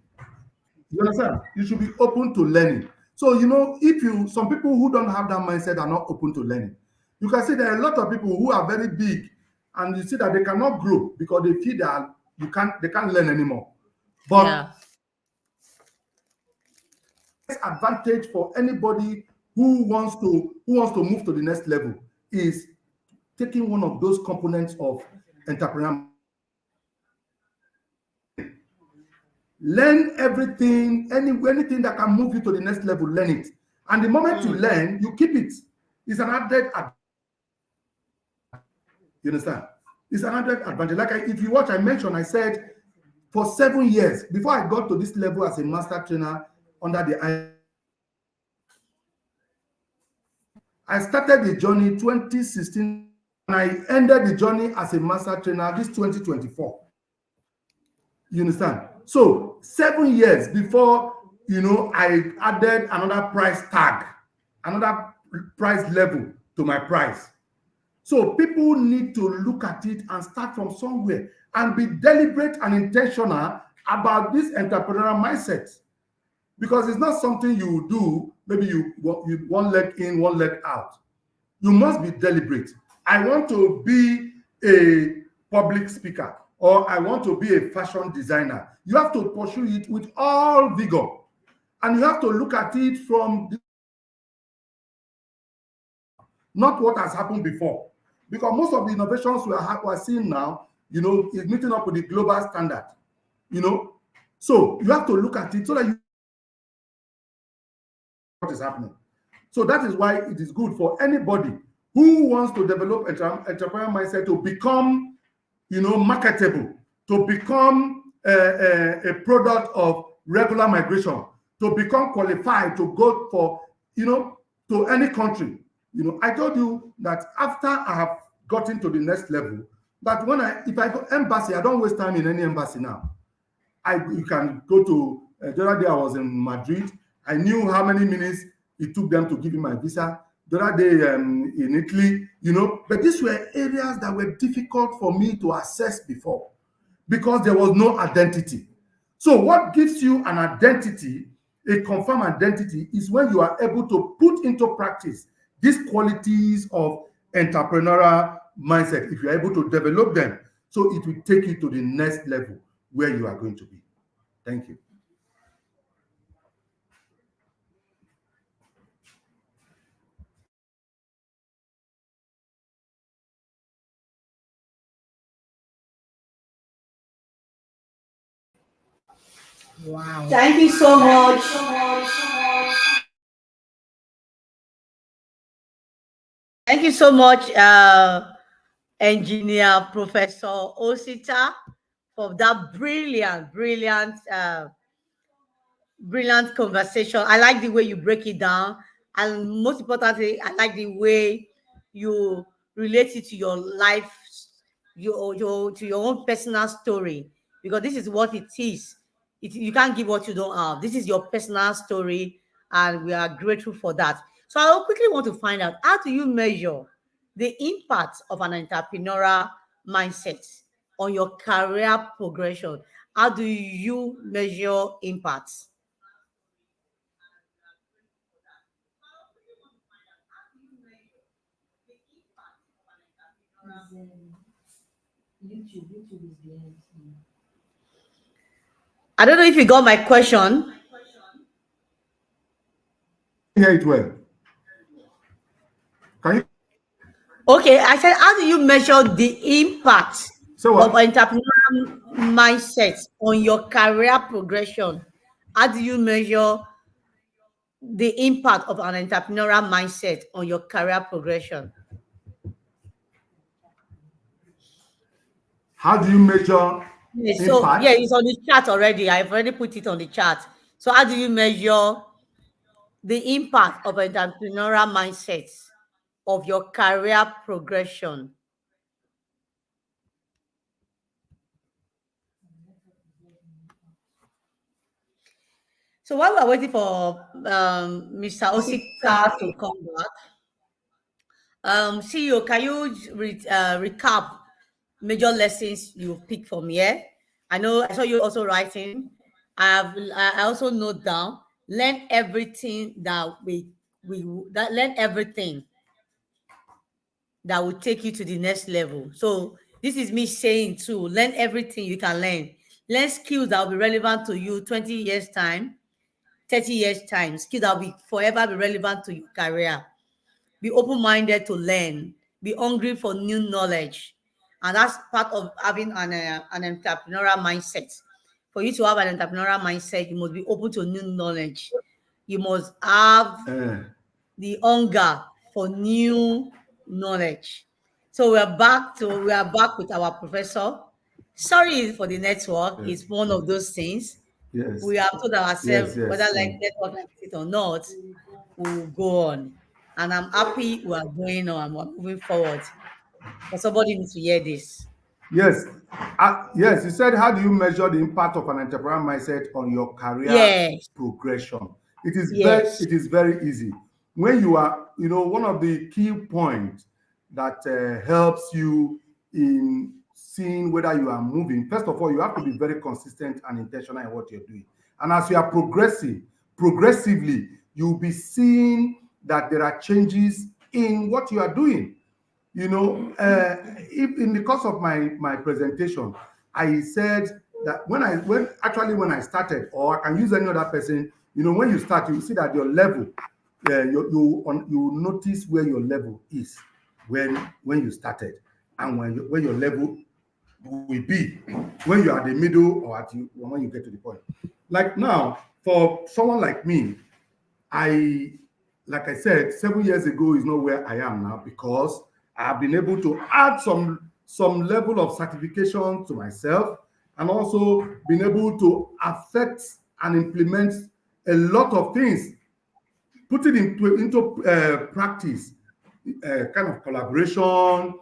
S4: You understand? You should be open to learning. So, some people who don't have that mindset are not open to learning. You can see there are a lot of people who are very big and you see that they cannot grow because they feel that they can't learn anymore. But advantage for anybody who wants to move to the next level is taking one of those components of entrepreneurial. Learn everything, anything that can move you to the next level, learn it. And the moment you learn, you keep it. It's an added advantage. You understand? It's an added advantage. Like if you watch, I said for 7 years, before I got to this level as a master trainer under the I started the journey 2016 and I ended the journey as a master trainer this 2024. You understand? So 7 years before, I added another price tag, another price level to my price. So people need to look at it and start from somewhere and be deliberate and intentional about this entrepreneurial mindset. Because it's not something you do, maybe you one leg in, one leg out. You must be deliberate. I want to be a public speaker, or I want to be a fashion designer. You have to pursue it with all vigor. And you have to look at it from not what has happened before. Because most of the innovations we are seeing now, is meeting up with the global standard. So you have to look at it so that you what is happening. So that is why it is good for anybody who wants to develop entrepreneurial mindset to become, marketable, to become a product of regular migration, to become qualified to go for, to any country. I told you that after I have gotten to the next level, that if I go embassy, I don't waste time in any embassy now. You can go to, the other day I was in Madrid. I knew how many minutes it took them to give me my visa. The other day in Italy, but these were areas that were difficult for me to access before because there was no identity. So what gives you an identity, a confirmed identity, is when you are able to put into practice these qualities of entrepreneurial mindset. If you are able to develop them, so it will take you to the next level where you are going to be. Thank you.
S3: Wow. Thank you so much. Thank you so much, Engineer Professor Osita, for that brilliant conversation. I like the way you break it down. And most importantly, I like the way you relate it to your life, to your own personal story, because this is what it is. You can't give what you don't have. This is your personal story, and we are grateful for that. So I quickly want to find out, how do you measure the impact of an entrepreneurial mindset on your career progression? How do you measure impacts? YouTube is behind. I don't know if you got my question.
S4: Hear it well. Can you?
S3: Okay, I said, how do you measure the impact
S4: So
S3: of
S4: what?
S3: entrepreneurial mindset on your career progression? How do you measure the impact of an entrepreneurial mindset on your career progression?
S4: How do you measure
S3: Yes, so yeah,
S4: impact?
S3: it's on the chart already. I've already put it on the chart. So how do you measure the impact of entrepreneurial mindset of your career progression? So while we're waiting for Mr. Osita to come back, CEO, can you recap major lessons you picked from here? I know I saw you also writing. I also note down learn everything that learn everything that will take you to the next level. So this is me saying too, learn everything you can learn. Learn skills that will be relevant to you 20 years time, 30 years time, skills that will be forever be relevant to your career. Be open-minded to learn, be hungry for new knowledge. And that's part of having an entrepreneurial mindset. For you to have an entrepreneurial mindset, you must be open to new knowledge. You must have
S4: Uh,
S3: the hunger for new knowledge. So we are back with our professor. Sorry for the network.
S4: yes,
S3: It's one of those things.
S4: yes,
S3: We have told
S4: yes,
S3: ourselves whether
S4: yes.
S3: like network like it or not, we'll go on. And I'm happy we are going on, we're moving forward. But somebody needs to hear this.
S4: Yes. Yes, you said, how do you measure the impact of an entrepreneurial mindset on your career
S3: Yes,
S4: progression?
S3: yes.
S4: It is very easy. When you are, one of the key points that helps you in seeing whether you are moving, first of all, you have to be very consistent and intentional in what you're doing. And as you are progressively, you'll be seeing that there are changes in what you are doing. If in the course of my presentation, I said that when I started, or I can use any other person, when you start, you see that your level, you notice where your level is when you started, and where your level will be when you are at the middle, or when you get to the point. Like now, for someone like me, I, like I said, 7 years ago is not where I am now, because I have been able to add some level of certification to myself, and also been able to affect and implement a lot of things, put it into practice, kind of collaboration,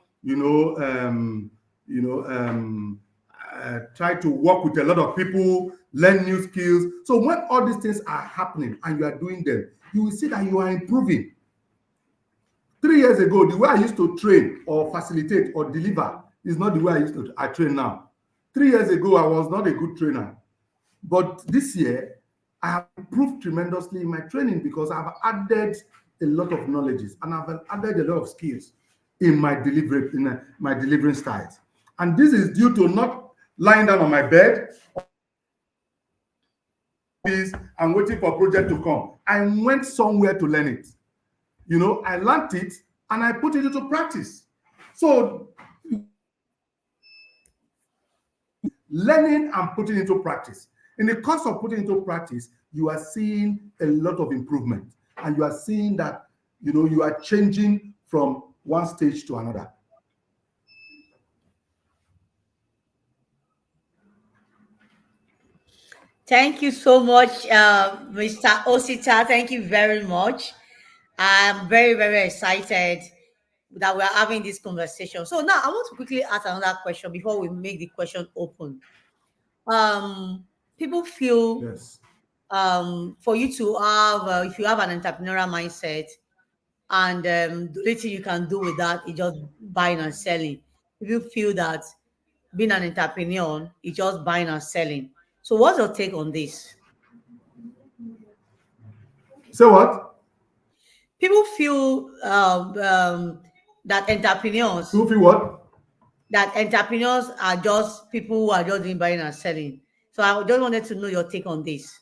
S4: try to work with a lot of people, learn new skills. So when all these things are happening and you are doing them, you will see that you are improving. 3 years ago, the way I used to train or facilitate or deliver is not the way I train now. 3 years ago, I was not a good trainer. But this year, I have improved tremendously in my training, because I've added a lot of knowledges, and I've added a lot of skills in my delivering styles. And this is due to not lying down on my bed and waiting for a project to come. I went somewhere to learn it. I learned it and I put it into practice. So learning and putting into practice. In the course of putting into practice, you are seeing a lot of improvement, and you are seeing that you are changing from one stage to another.
S3: Thank you so much, Mr. Osita. Thank you very much. I'm very, very excited that we're having this conversation. So now I want to quickly ask another question before we make the question open. People feel
S4: Yes.
S3: for you to have, if you have an entrepreneurial mindset, and the only thing you can do with that is just buying and selling. People feel that being an entrepreneur is just buying and selling. So what's your take on this?
S4: So what?
S3: People feel that
S4: You feel what?
S3: entrepreneurs are just people who are just doing buying and selling. So I just wanted to know your take on this.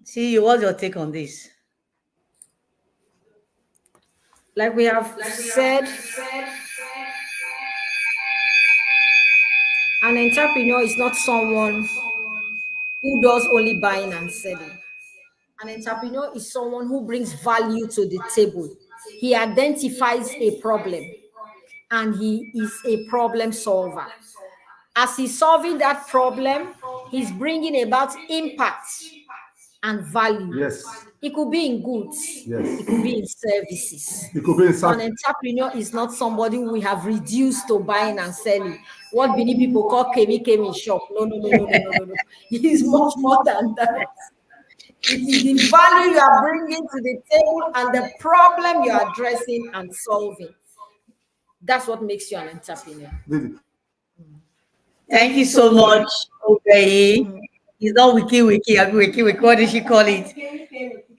S3: See, what's your take on this?
S2: Like we have said, an entrepreneur is not someone who does only buying and selling. An entrepreneur is someone who brings value to the table. He identifies a problem and he is a problem solver. As he's solving that problem, he's bringing about impact and value.
S4: Yes.
S2: It could be in goods.
S4: Yes.
S2: It could be in services.
S4: It could be in
S2: So an entrepreneur is not somebody we have reduced to buying and selling. What many people call kemi shop. No. It is much more than that. It is the value you are bringing to the table and the problem you are addressing and solving. That's what makes you an entrepreneur.
S3: Thank you so much, Obey. It's not wiki. What did she call it?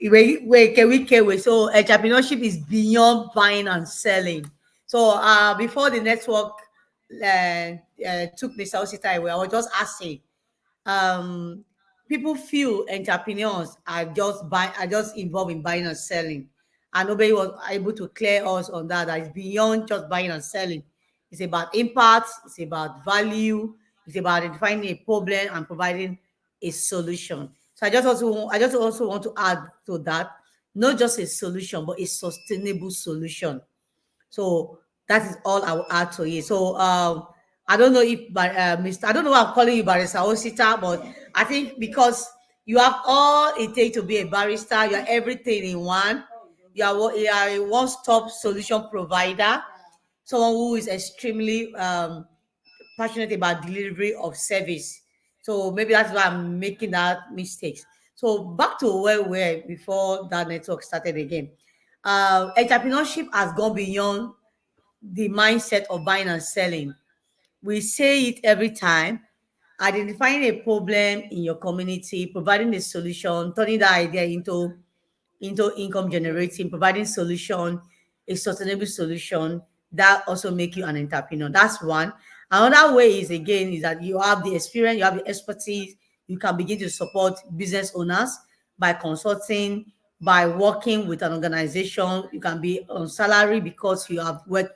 S3: Wiki. So entrepreneurship is beyond buying and selling. So before the network took Mr. Osita away, I was just asking. People feel entrepreneurs are just involved in buying and selling, and nobody was able to clear us on that. That it's beyond just buying and selling. It's about impact. It's about value. It's about identifying a problem and providing a solution. So I just also want to add to that, not just a solution, but a sustainable solution. So that is all I will add to it. So I don't know if I don't know why I'm calling you Barrister Osita, but I think because you have all it takes to be a barrister, you are everything in one. You are a one-stop solution provider, someone who is extremely passionate about delivery of service. So maybe that's why I'm making that mistakes. So back to where we were before that network started again. Entrepreneurship has gone beyond the mindset of buying and selling. We say it every time: identifying a problem in your community, providing a solution, turning that idea into income generating, providing solution, a sustainable solution that also make you an entrepreneur. That's one. Another way is that you have the experience, you have the expertise, you can begin to support business owners by consulting, by working with an organization. You can be on salary because you have worth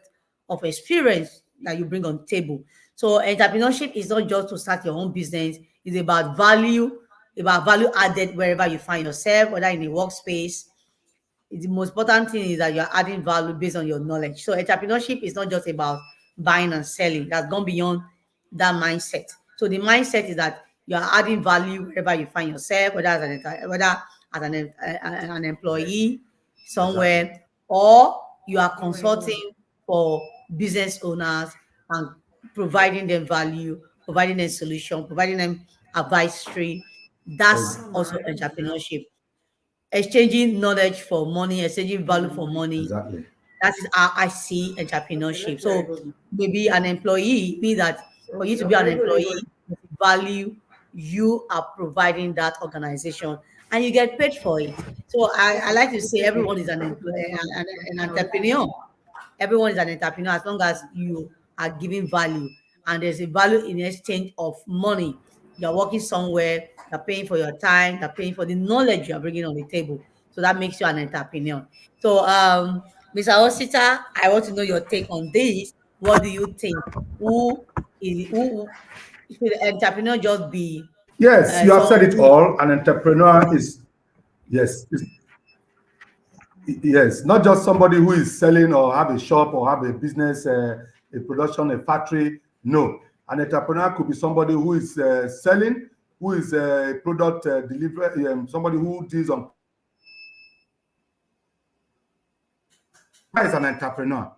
S3: of experience that you bring on the table. So entrepreneurship is not just to start your own business, it's about value added wherever you find yourself, whether in a workspace. The most important thing is that you're adding value based on your knowledge. So entrepreneurship is not just about buying and selling. That's gone beyond that mindset. So the mindset is that you're adding value wherever you find yourself, whether as an employee somewhere, exactly, or you are consulting for business owners and providing them value, providing them solution, providing them advisory. That's also entrepreneurship. Exchanging knowledge for money, exchanging value for money.
S4: Exactly.
S3: That is how I see entrepreneurship. So maybe an employee means that for you to be an employee, value you are providing that organization and you get paid for it. So I like to say everyone is an entrepreneur. Everyone is an entrepreneur as long as you are giving value and there's a value in exchange of money. You're working somewhere, you're paying for your time, you're paying for the knowledge you're bringing on the table. So that makes you an entrepreneur. So, Mr. Osita, I want to know your take on this. What do you think? Who should an entrepreneur just be?
S4: Yes, you have said it all. An entrepreneur is, yes, yes, not just somebody who is selling or have a shop or have a business, a production, a factory. No, an entrepreneur could be somebody who is selling, who is a product delivery, somebody who deals on. Is an entrepreneur.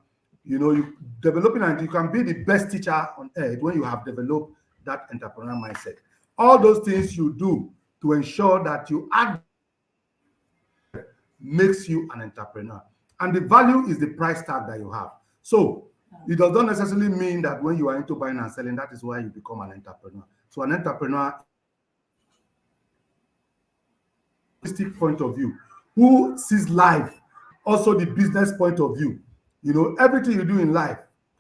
S4: You know, you developing, and you can be the best teacher on earth when you have developed that entrepreneurial mindset. All those things you do to ensure that you add makes you an entrepreneur. And the value is the price tag that you have. So it does not necessarily mean that when you are into buying and selling, that is why you become an entrepreneur. So an entrepreneur, point of view, who sees life, also the business point of view. You know, everything you do in life,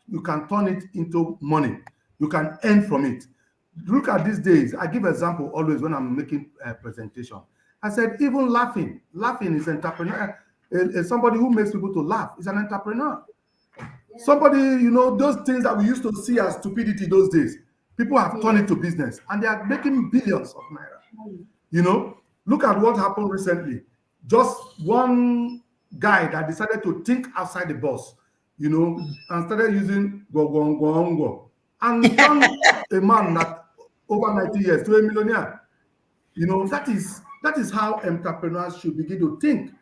S4: you can turn it into money. You can earn from it. Look at these days. I give example always when I'm making a presentation. I said, even laughing is entrepreneur. Somebody who makes people to laugh is an entrepreneur. Somebody, those things that we used to see as stupidity those days, people have turned it to business and they are making billions of naira. Look at what happened recently. Just one guy that decided to think outside the box, and started using go and turned a man that over 90 years to a millionaire. That is how entrepreneurs should begin to think.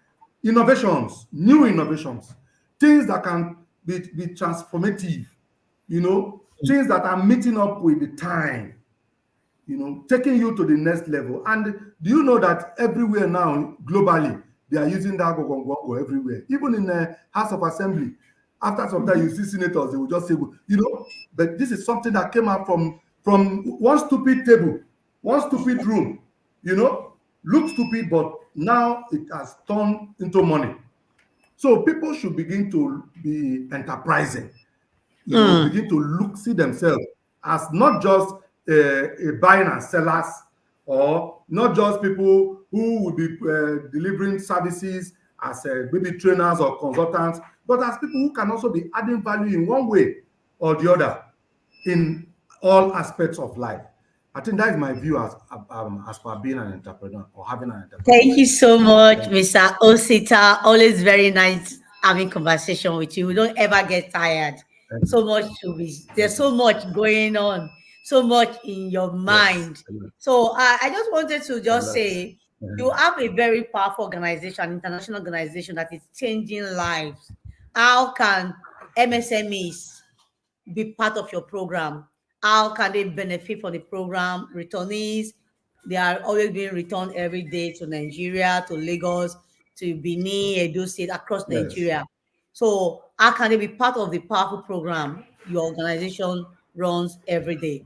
S4: Innovations, new innovations, things that can be transformative, things that are meeting up with the time, taking you to the next level. And do you know that everywhere now, globally, they are using that go everywhere, even in the House of Assembly. After some time, you see senators, they will just say, but this is something that came out from one stupid table, one stupid room, look stupid, but now it has turned into money. So people should begin to be enterprising, begin to see themselves as not just a buying and sellers, or not just people who will be delivering services as maybe trainers or consultants, but as people who can also be adding value in one way or the other in all aspects of life. I think that is my view as for being an entrepreneur or having an entrepreneur.
S3: Thank you so much, Mr. Osita. Always very nice having conversation with you. We don't ever get tired. So much to be. There's so much going on, so much in your mind.
S4: Yes.
S3: So I just wanted to just say you have a very powerful organization, an international organization that is changing lives. How can MSMEs be part of your program? How can they benefit from the program? Returnees, they are always being returned every day to Nigeria, to Lagos, to Benin, Edo State, across Nigeria. So how can they be part of the powerful program your organization runs every day?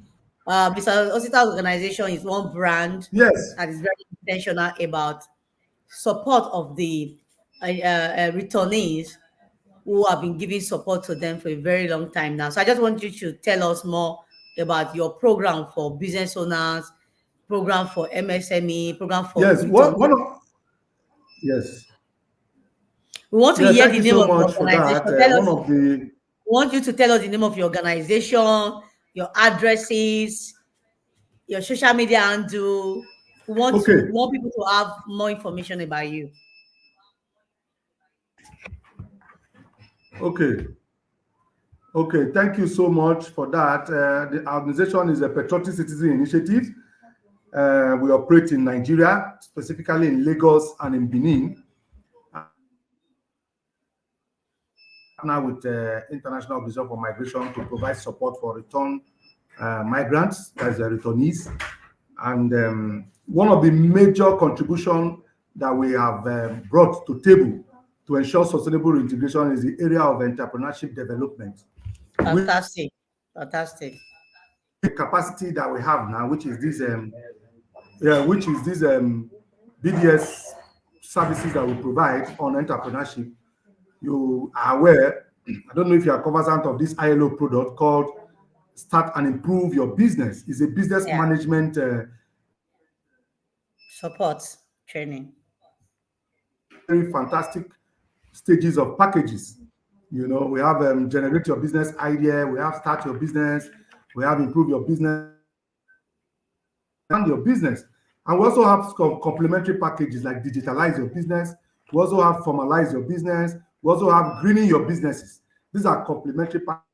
S3: Mr. Osita's organization is one brand that is very intentional about support of the returnees who have been giving support to them for a very long time now. So I just want you to tell us more about your program for business owners, program for MSME, program for
S4: yes. Yes.
S3: We want to hear
S4: Thank
S3: the
S4: you
S3: name
S4: so
S3: of your
S4: much for
S3: organization.
S4: that.
S3: Tell us.
S4: One of the
S3: We want you to tell us the name of your organization, your addresses, your social media handle. We want people to have more information about you.
S4: Okay, thank you so much for that. The organization is a Patriotic Citizen Initiative. We operate in Nigeria, specifically in Lagos and in Benin. Now with International Organization for Migration to provide support for return migrants, as returnees. And one of the major contributions that we have brought to table to ensure sustainable reintegration is the area of entrepreneurship development.
S3: Fantastic.
S4: The capacity that we have now, which is this BDS services that we provide on entrepreneurship. You are aware, I don't know if you are cognizant of this ILO product called Start and Improve Your Business. It's a business management
S3: support training.
S4: Very fantastic stages of packages. We have generate your business idea, we have start your business, we have improve your business and your business. And we also have complementary packages like digitalize your business. We also have formalize your business. We also have greening your businesses. These are complementary packages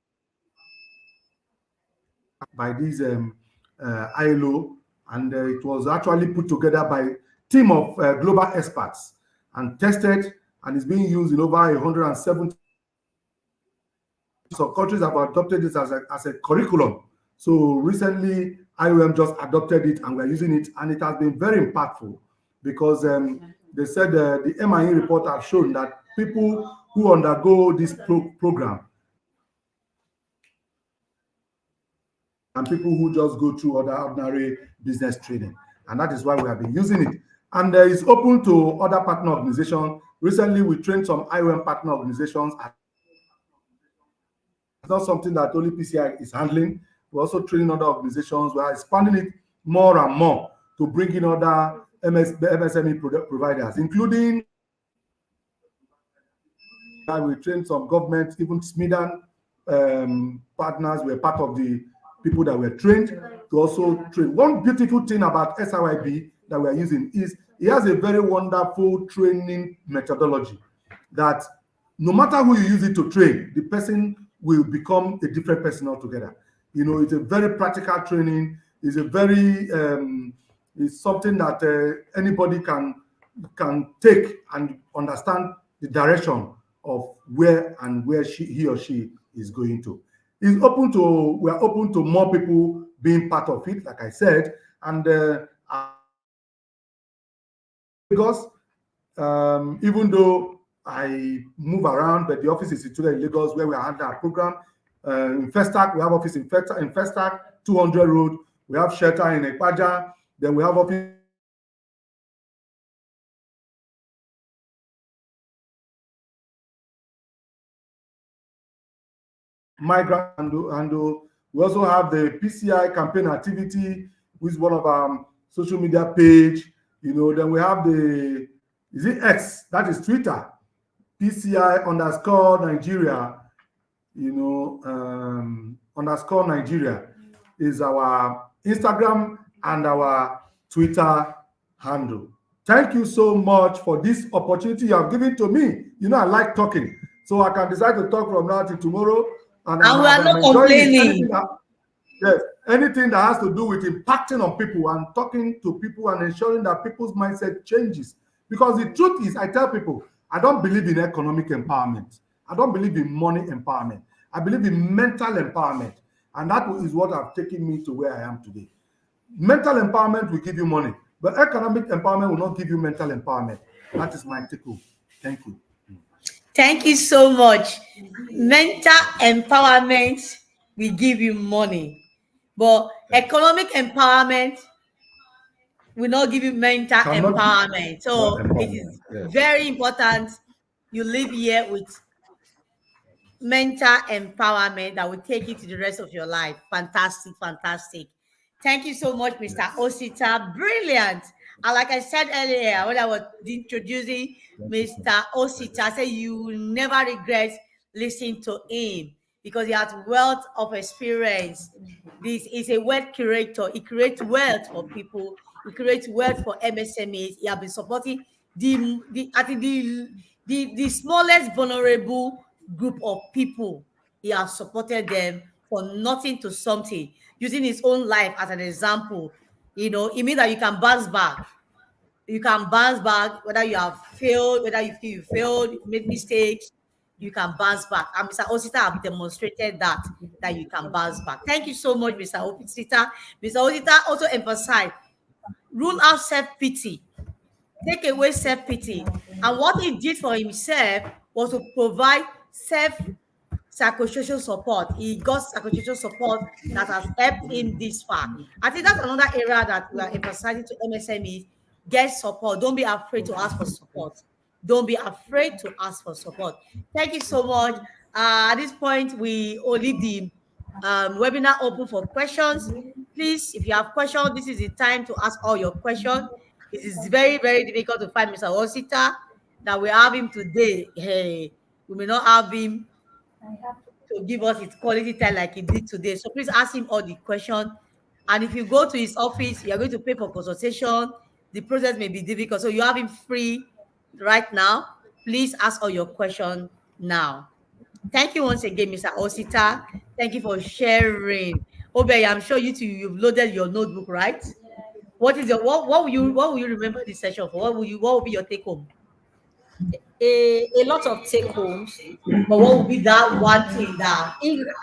S4: by these ILO, and it was actually put together by a team of global experts and tested, and is being used in over 170. So countries have adopted this as a curriculum. So recently, IOM just adopted it, and we're using it, and it has been very impactful because they said the MIE report have shown that people who undergo this program and people who just go through other ordinary business training, and that is why we have been using it. And it's open to other partner organizations. Recently, we trained some IOM partner organizations. It's not something that only PCI is handling. We're also training other organizations. We are expanding it more and more to bring in other MSME providers, including we trained some government, even Smidan partners were part of the people that were trained to also train. One beautiful thing about SIYB that we are using is it has a very wonderful training methodology that no matter who you use it to train, the person will become a different person altogether. You know, it's a very practical training. It's a very it's something that anybody can take and understand the direction of where he or she is going to. We are open to more people being part of it, like I said, and Lagos, even though I move around, but the office is situated in Lagos, where we are handling our program. In Festac, we have office in Festac, 200 Road. We have shelter in Ekpaja. Then we have office migrant handle. We also have the PCI campaign activity, which is one of our social media page. You know, then we have the X, that is Twitter, PCI_Nigeria. You know, _ Nigeria is our Instagram and our Twitter handle. Thank you so much for this opportunity you have given to me. You know, I like talking, so I can decide to talk from now till tomorrow. And
S3: we are not complaining.
S4: Anything that has to do with impacting on people and talking to people and ensuring that people's mindset changes. Because the truth is, I tell people, I don't believe in economic empowerment. I don't believe in money empowerment. I believe in mental empowerment. And that is what has taken me to where I am today. Mental empowerment will give you money, but economic empowerment will not give you mental empowerment. That is my take home. Thank you.
S3: Thank you so much. Mental empowerment will give you money, but economic empowerment will not give you mental empowerment. So it is very important you live here with mental empowerment that will take you to the rest of your life. Fantastic, fantastic. Thank you so much, Mr. Osita. Brilliant. And like I said earlier, when I was introducing Mr. Osita, I said you will never regret listening to him because he has wealth of experience. This is a wealth curator. He creates wealth for people. He creates wealth for MSMEs. He has been supporting the smallest vulnerable group of people. He has supported them for nothing to something, using his own life as an example. You know, it means that you can bounce back. You can bounce back, whether you have failed, whether you feel you failed, you made mistakes, you can bounce back. And Mr. Osita have demonstrated that you can bounce back. Thank you so much, Mr. Osita. Mr. Osita also emphasized, rule out self-pity. Take away self-pity. And what he did for himself was to provide psychosocial support. He got psychosocial support that has helped him this far. I think that's another area that we are emphasizing to MSMEs. Get support. Don't be afraid to ask for support. Don't be afraid to ask for support. Thank you so much. At this point, we will leave the webinar open for questions. Please, if you have questions, this is the time to ask all your questions. It is very, very difficult to find Mr. Osita that we have him today. Hey, we may not have him to give us his quality time like he did today. So please ask him all the questions. And if you go to his office, you are going to pay for consultation. The process may be difficult. So you have him free right now. Please ask all your questions now. Thank you once again, Mr. Osita. Thank you for sharing. Obey, I'm sure you've loaded your notebook, right? What will you remember this session for? What will be your take home?
S2: A lot of take homes.
S3: But what would be that one thing that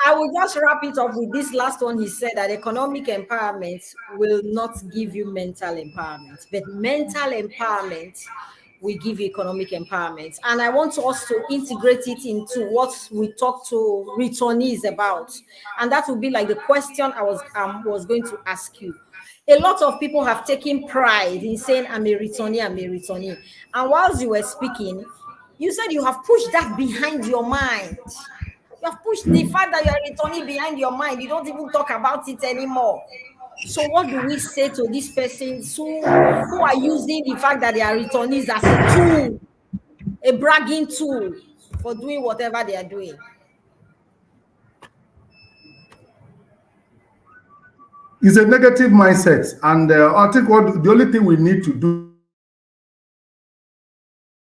S2: I will just wrap it up with this last one. He said that economic empowerment will not give you mental empowerment, but mental empowerment will give you economic empowerment. And I want us to integrate it into what we talk to returnees about. And that will be like the question I was going to ask you. A lot of people have taken pride in saying, I'm a returnee. And whilst you were speaking, you said you have pushed that behind your mind. You have pushed the fact that you're a returnee behind your mind. You don't even talk about it anymore.
S3: So what do we say to these persons who are using the fact that they are returnees as a tool, a bragging tool for doing whatever they are doing?
S4: It's a negative mindset, and I think what the only thing we need to do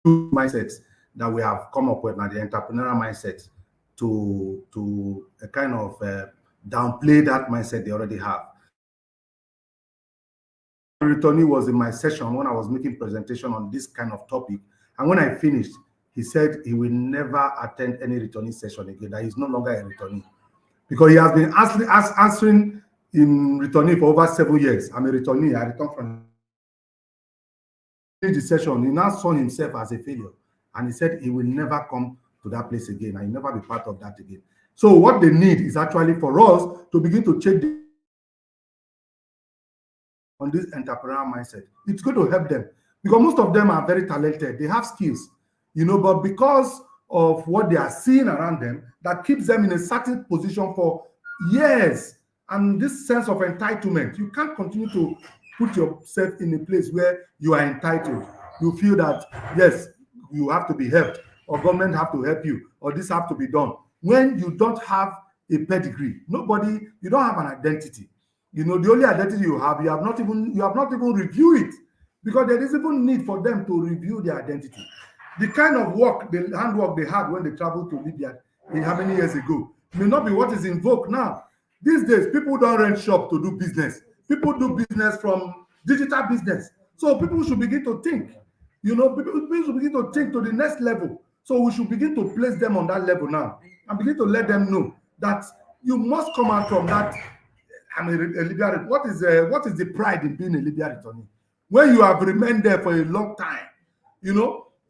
S4: mindsets that we have come up with now, the entrepreneurial mindset, to kind of downplay that mindset they already have. Returnee was in my session when I was making presentation on this kind of topic, and when I finished, he said he will never attend any returnee session again. That he's no longer a returnee because he has been answering in returnee for over 7 years. I'm a returnee. I returned from the session. He now saw himself as a failure, and he said he will never come to that place again and he'll never be part of that again. So what they need is actually for us to begin to change on this entrepreneurial mindset. It's going to help them because most of them are very talented. They have skills, but because of what they are seeing around them, that keeps them in a certain position for years. And this sense of entitlement, you can't continue to put yourself in a place where you are entitled. You feel that, yes, you have to be helped, or government have to help you, or this have to be done. When you don't have a pedigree, you don't have an identity. The only identity you have not even reviewed it, because there is even need for them to review their identity. The kind of work, the handwork they had when they traveled to Libya how many years ago may not be what is in vogue now. These days, people don't rent shop to do business. People do business from digital business. So people should begin to think. People should begin to think to the next level. So we should begin to place them on that level now and begin to let them know that you must come out from that. I'm a Libya. What is the pride in being a Libya returnee? When you have remained there for a long time,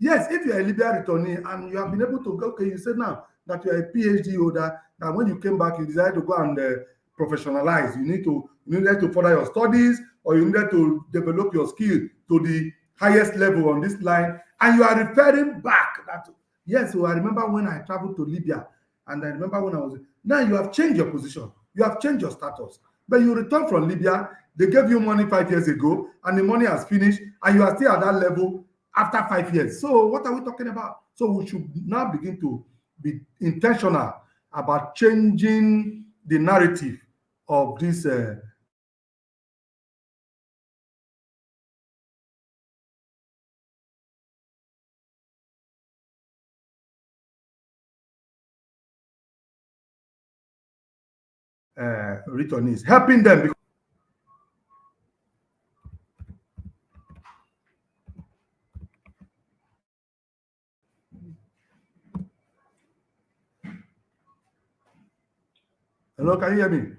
S4: yes, if you're a Libya returnee and you have been able to go, okay, you said now that you're a PhD holder, that when you came back, you decided to go and professionalize. You needed to further your studies, or you needed to develop your skill to the highest level on this line, and you are referring back that, yes, so I remember when I traveled to Libya, and I remember when I was, now you have changed your position, you have changed your status. But you return from Libya, they gave you money 5 years ago, and the money has finished, and you are still at that level after 5 years. So what are we talking about? So we should now begin to be intentional about changing the narrative of this returnees, helping them. Hello, can you hear me?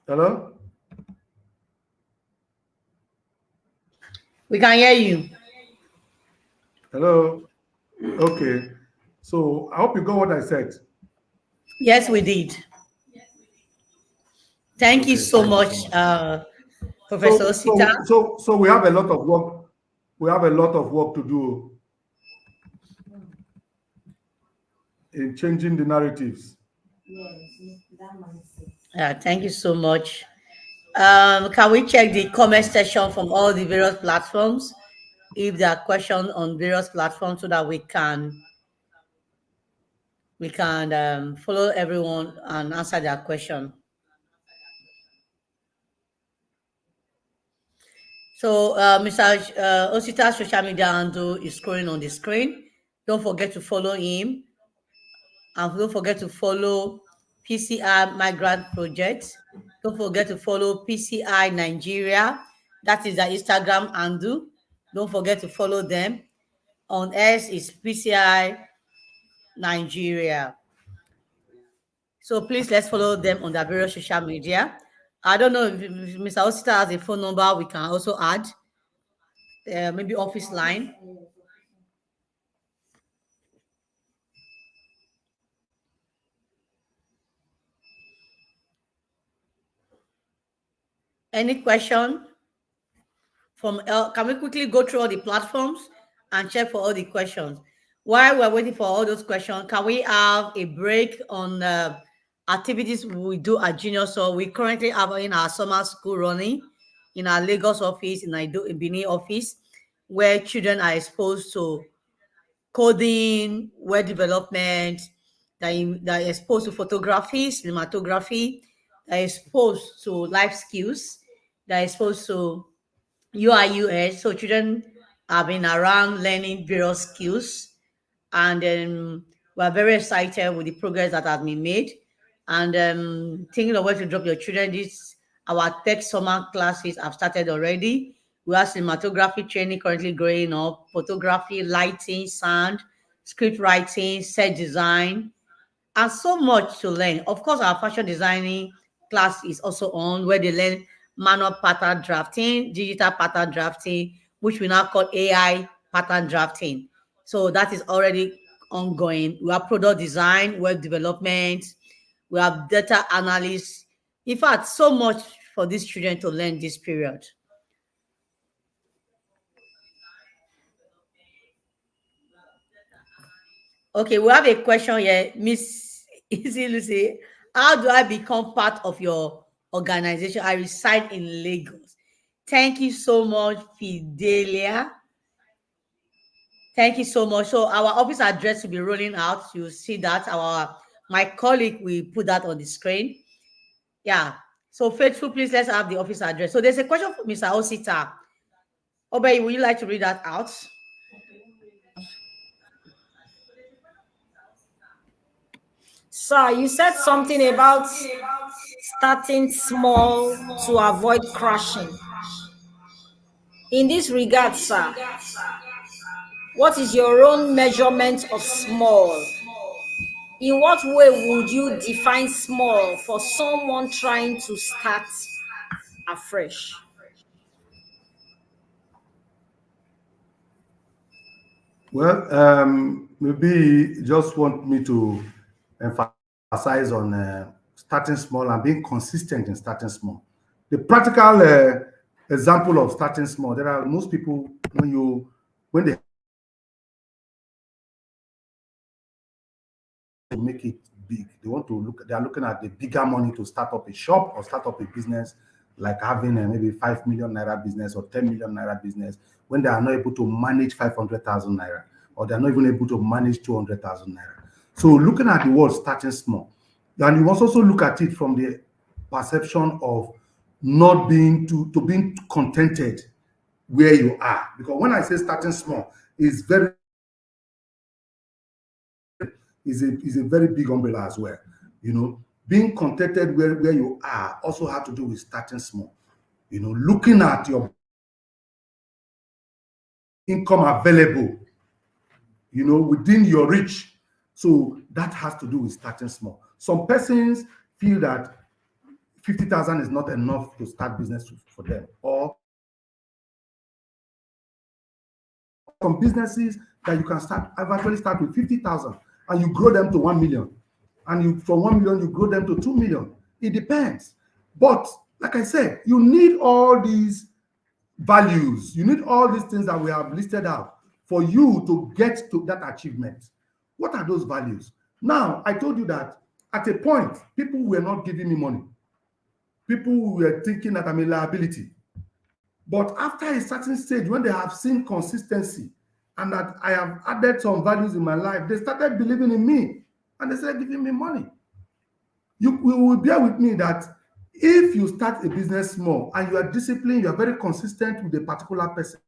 S4: Hello?
S3: We can hear you.
S4: Hello? Okay. So I hope you got what I said.
S3: Yes, we did. Thank you so much, Professor Osita.
S4: So we have a lot of work. We have a lot of work to do in changing the narratives.
S3: Thank you so much. Can we check the comment section from all the various platforms if there are questions on various platforms, so that we can follow everyone and answer their question. So Mr. Osita's social media handle is scrolling on the screen. Don't forget to follow him, and don't forget to follow PCI Migrant Project. Don't forget to follow PCI Nigeria. That is the Instagram handle. Don't forget to follow them. On X is PCI Nigeria. So please, let's follow them on their various social media. I don't know if Mr. Osita has a phone number we can also add. Maybe office line. Any question from can we quickly go through all the platforms and check for all the questions. While we're waiting for all those questions, can we have a break on activities we do at Genius? So we currently have in our summer school running in our Lagos office, in our Benin office, where children are exposed to coding, web development, that are exposed to photography, cinematography, that are exposed to life skills, that are exposed to UI UX. So children have been around learning various skills, and we're very excited with the progress that has been made. And thinking of where to drop your children, this our tech summer classes have started already. We have cinematography training currently growing up, photography, lighting, sound, script writing, set design, and so much to learn. Of course, our fashion designing class is also on, where they learn manual pattern drafting, digital pattern drafting, which we now call AI pattern drafting. So that is already ongoing. We have product design, web development, we have data analysis. In fact, so much for these children to learn this period. Okay, we have a question here. Miss Easy Lucy, how do I become part of your organization? I reside in Lagos. Thank you so much, Fidelia. Thank you so much. So our office address will be rolling out. You'll see that. My colleague will put that on the screen. Yeah. So Faithful, please let's have the office address. So there's a question for Mr. Osita. Obey, would you like to read that out?
S2: Sir, you said something about starting small to avoid crashing. In this regard, sir, what is your own measurement of small? In what way would you define small for someone trying to start afresh?
S4: Well, maybe you just want me to emphasize on starting small and being consistent in starting small. The practical example of starting small, there are most people when they make it big, they are looking at the bigger money to start up a shop or start up a business, like having a maybe 5 million naira business or 10 million naira business, when they are not able to manage 500,000 naira, or they're not even able to manage 200,000 naira. So looking at the word starting small, and you must also look at it from the perception of not being to being contented where you are. Because when I say starting small, it's a very big umbrella as well. You know, being contented where you are also have to do with starting small. You know, looking at your income available, you know, within your reach. So that has to do with starting small. Some persons feel that 50,000 is not enough to start business for them, or some businesses that you can start, I've actually start with 50,000 and you grow them to 1 million. And from 1 million, you grow them to 2 million. It depends. But like I said, you need all these values. You need all these things that we have listed out for you to get to that achievement. What are those values? Now, I told you that at a point, people were not giving me money. People were thinking that I'm a liability. But after a certain stage, when they have seen consistency and that I have added some values in my life, they started believing in me and they started giving me money. You will bear with me that if you start a business small and you are disciplined, you are very consistent with a particular person,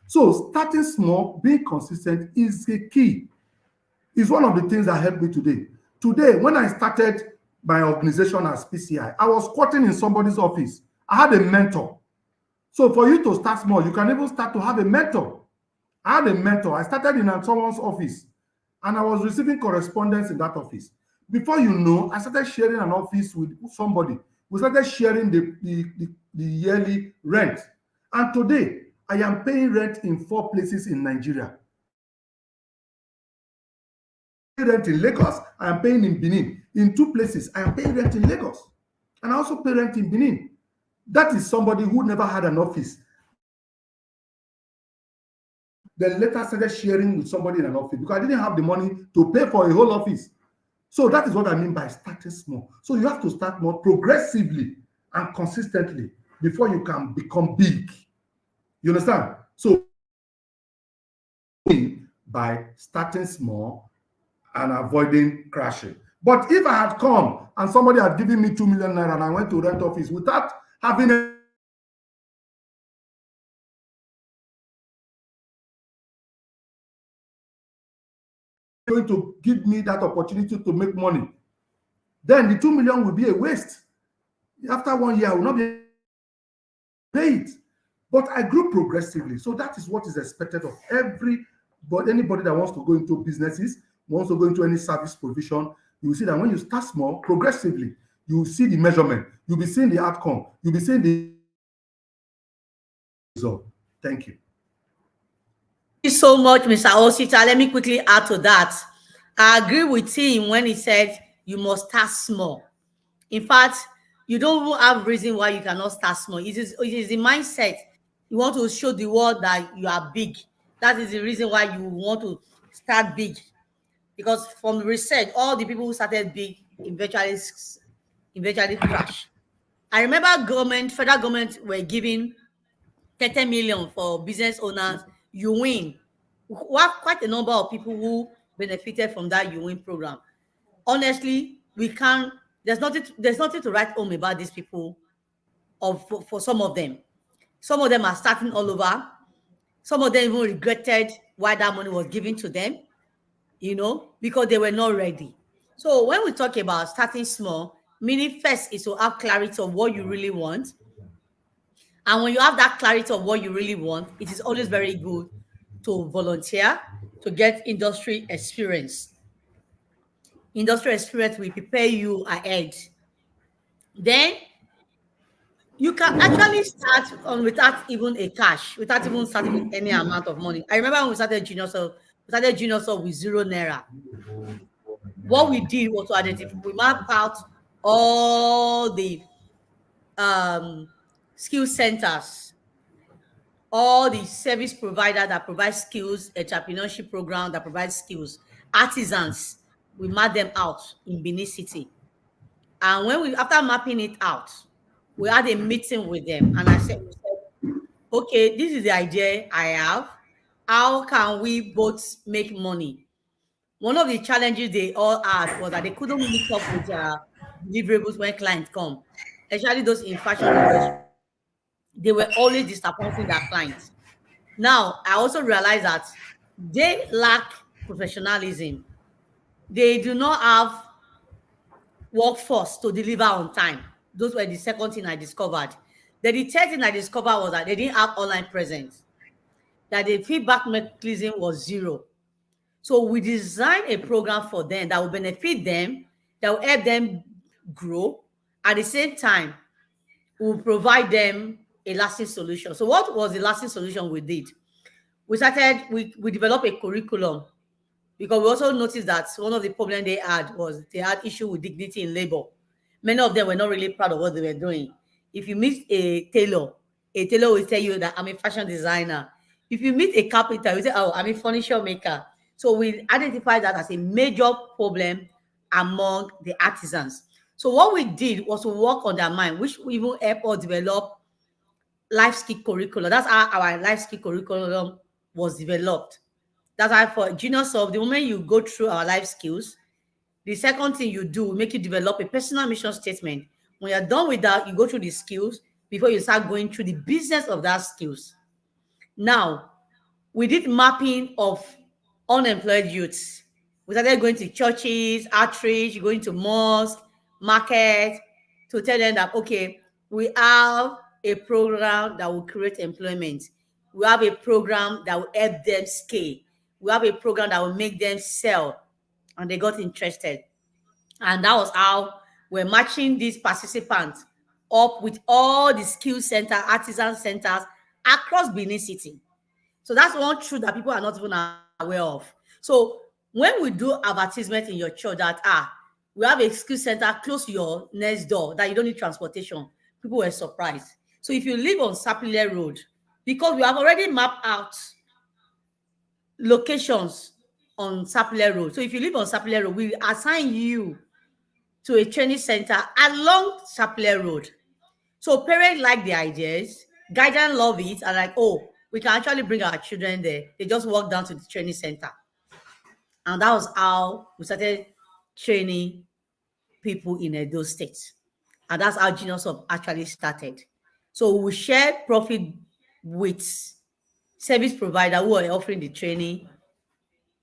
S4: so starting small, being consistent is a key. It's one of the things that helped me today. Today, when I started my organization as PCI, I was squatting in somebody's office. I had a mentor. So for you to start small, you can even start to have a mentor. I had a mentor. I started in someone's office and I was receiving correspondence in that office. Before you know, I started sharing an office with somebody. We started sharing the yearly rent. And today, I am paying rent in 4 places in Nigeria. Rent in Lagos, I am paying in Benin. In 2 places, I am paying rent in Lagos. And I also pay rent in Benin. That is somebody who never had an office. Then later started sharing with somebody in an office because I didn't have the money to pay for a whole office. So that is what I mean by starting small. So you have to start more progressively and consistently before you can become big. You understand? So by starting small and avoiding crashing. But if I had come and somebody had given me 2 million naira and I went to rent office without having going to give me that opportunity to make money, then the 2 million will be a waste. After 1 year, I will not be paid. But I grew progressively. So that is what is expected of anybody that wants to go into businesses, wants to go into any service provision. You will see that when you start small, progressively, you will see the measurement. You'll be seeing the outcome. You'll be seeing the result. Thank you.
S3: Thank you so much, Mr. Osita. Let me quickly add to that. I agree with him when he said you must start small. In fact, you don't have reason why you cannot start small. It is the mindset. You want to show the world that you are big. That is the reason why you want to start big. Because from research, all the people who started big eventually crash. I remember federal government were giving 30 million for business owners. You win. We have quite a number of people who benefited from that You Win program. Honestly, we can't. There's nothing to write home about these people. For some of them are starting all over. Some of them even regretted why that money was given to them, because they were not ready. So when we talk about starting small, meaning first is to have clarity of what you really want. And when you have that clarity of what you really want, it is always very good to volunteer, to get industry experience. Industry experience will prepare you ahead. Then you can actually start without even a cash, without even starting with any amount of money. I remember when we started Junior Sub with 0 naira. What we did was to identify, we mapped out all the skill centers, all the service providers that provide skills, entrepreneurship program that provides skills, artisans. We mapped them out in Benin City. And after mapping it out, we had a meeting with them. And we said, okay, this is the idea I have. How can we both make money? One of the challenges they all had was that they couldn't meet up with their deliverables when clients come, especially those in fashion industry. They were always disappointing their clients. Now, I also realized that they lack professionalism. They do not have workforce to deliver on time. Those were the second thing I discovered. Then the third thing I discovered was that they didn't have online presence, that the feedback mechanism was zero. So we designed a program for them that will benefit them, that will help them grow. At the same time, we'll provide them a lasting solution. So what was the lasting solution we did? We developed a curriculum, because we also noticed that one of the problems they had was they had issue with dignity in labor. Many of them were not really proud of what they were doing. If you meet a tailor will tell you that I'm a fashion designer. If you meet a carpenter, you say, oh, I'm a furniture maker. So we identified that as a major problem among the artisans. So what we did was to work on their mind, which we even help us develop life skill curriculum. That's how our life skill curriculum was developed. That's why for Junior Sub, the moment you go through our life skills, the second thing you do will make you develop a personal mission statement. When you're done with that, you go through the skills before you start going through the business of that skills. Now, we did mapping of unemployed youths. We started going to churches, outreach, going to mosques, market, to tell them that, okay, we have a program that will create employment. We have a program that will help them scale. We have a program that will make them sell. And they got interested. And that was how we're matching these participants up with all the skill center, artisan centers across Benin City. So that's one truth that people are not even aware of. So when we do advertisement in your church that, we have a skill center close to your next door that you don't need transportation, people were surprised. So if you live on Sapele Road, because we have already mapped out locations on Sapele Road. So if you live on Sapele Road, we assign you to a training center along Sapele Road. So parents like the ideas, guardians love it, and like, oh, we can actually bring our children there. They just walk down to the training center. And that was how we started training people in Edo State. And that's how Genius Hub actually started. So we shared profit with service provider who are offering the training,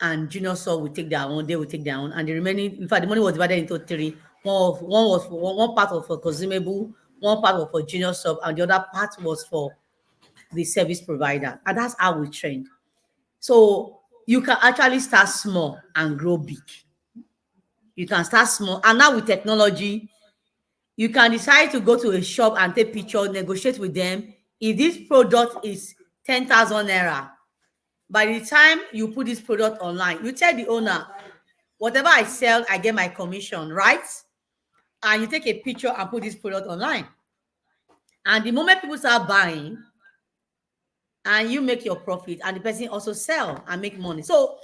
S3: and Genius Hub will take their own, they will take their own, and the remaining, in fact, the money was divided into three. One part was for consumable, one part was for Genius Hub, and the other part was for the service provider. And that's how we trained. So you can actually start small and grow big. You can start small, and now with technology, you can decide to go to a shop and take pictures, negotiate with them. If this product is 10,000 naira, by the time you put this product online, you tell the owner, whatever I sell, I get my commission, right? And you take a picture and put this product online. And the moment people start buying, and you make your profit, and the person also sell and make money. So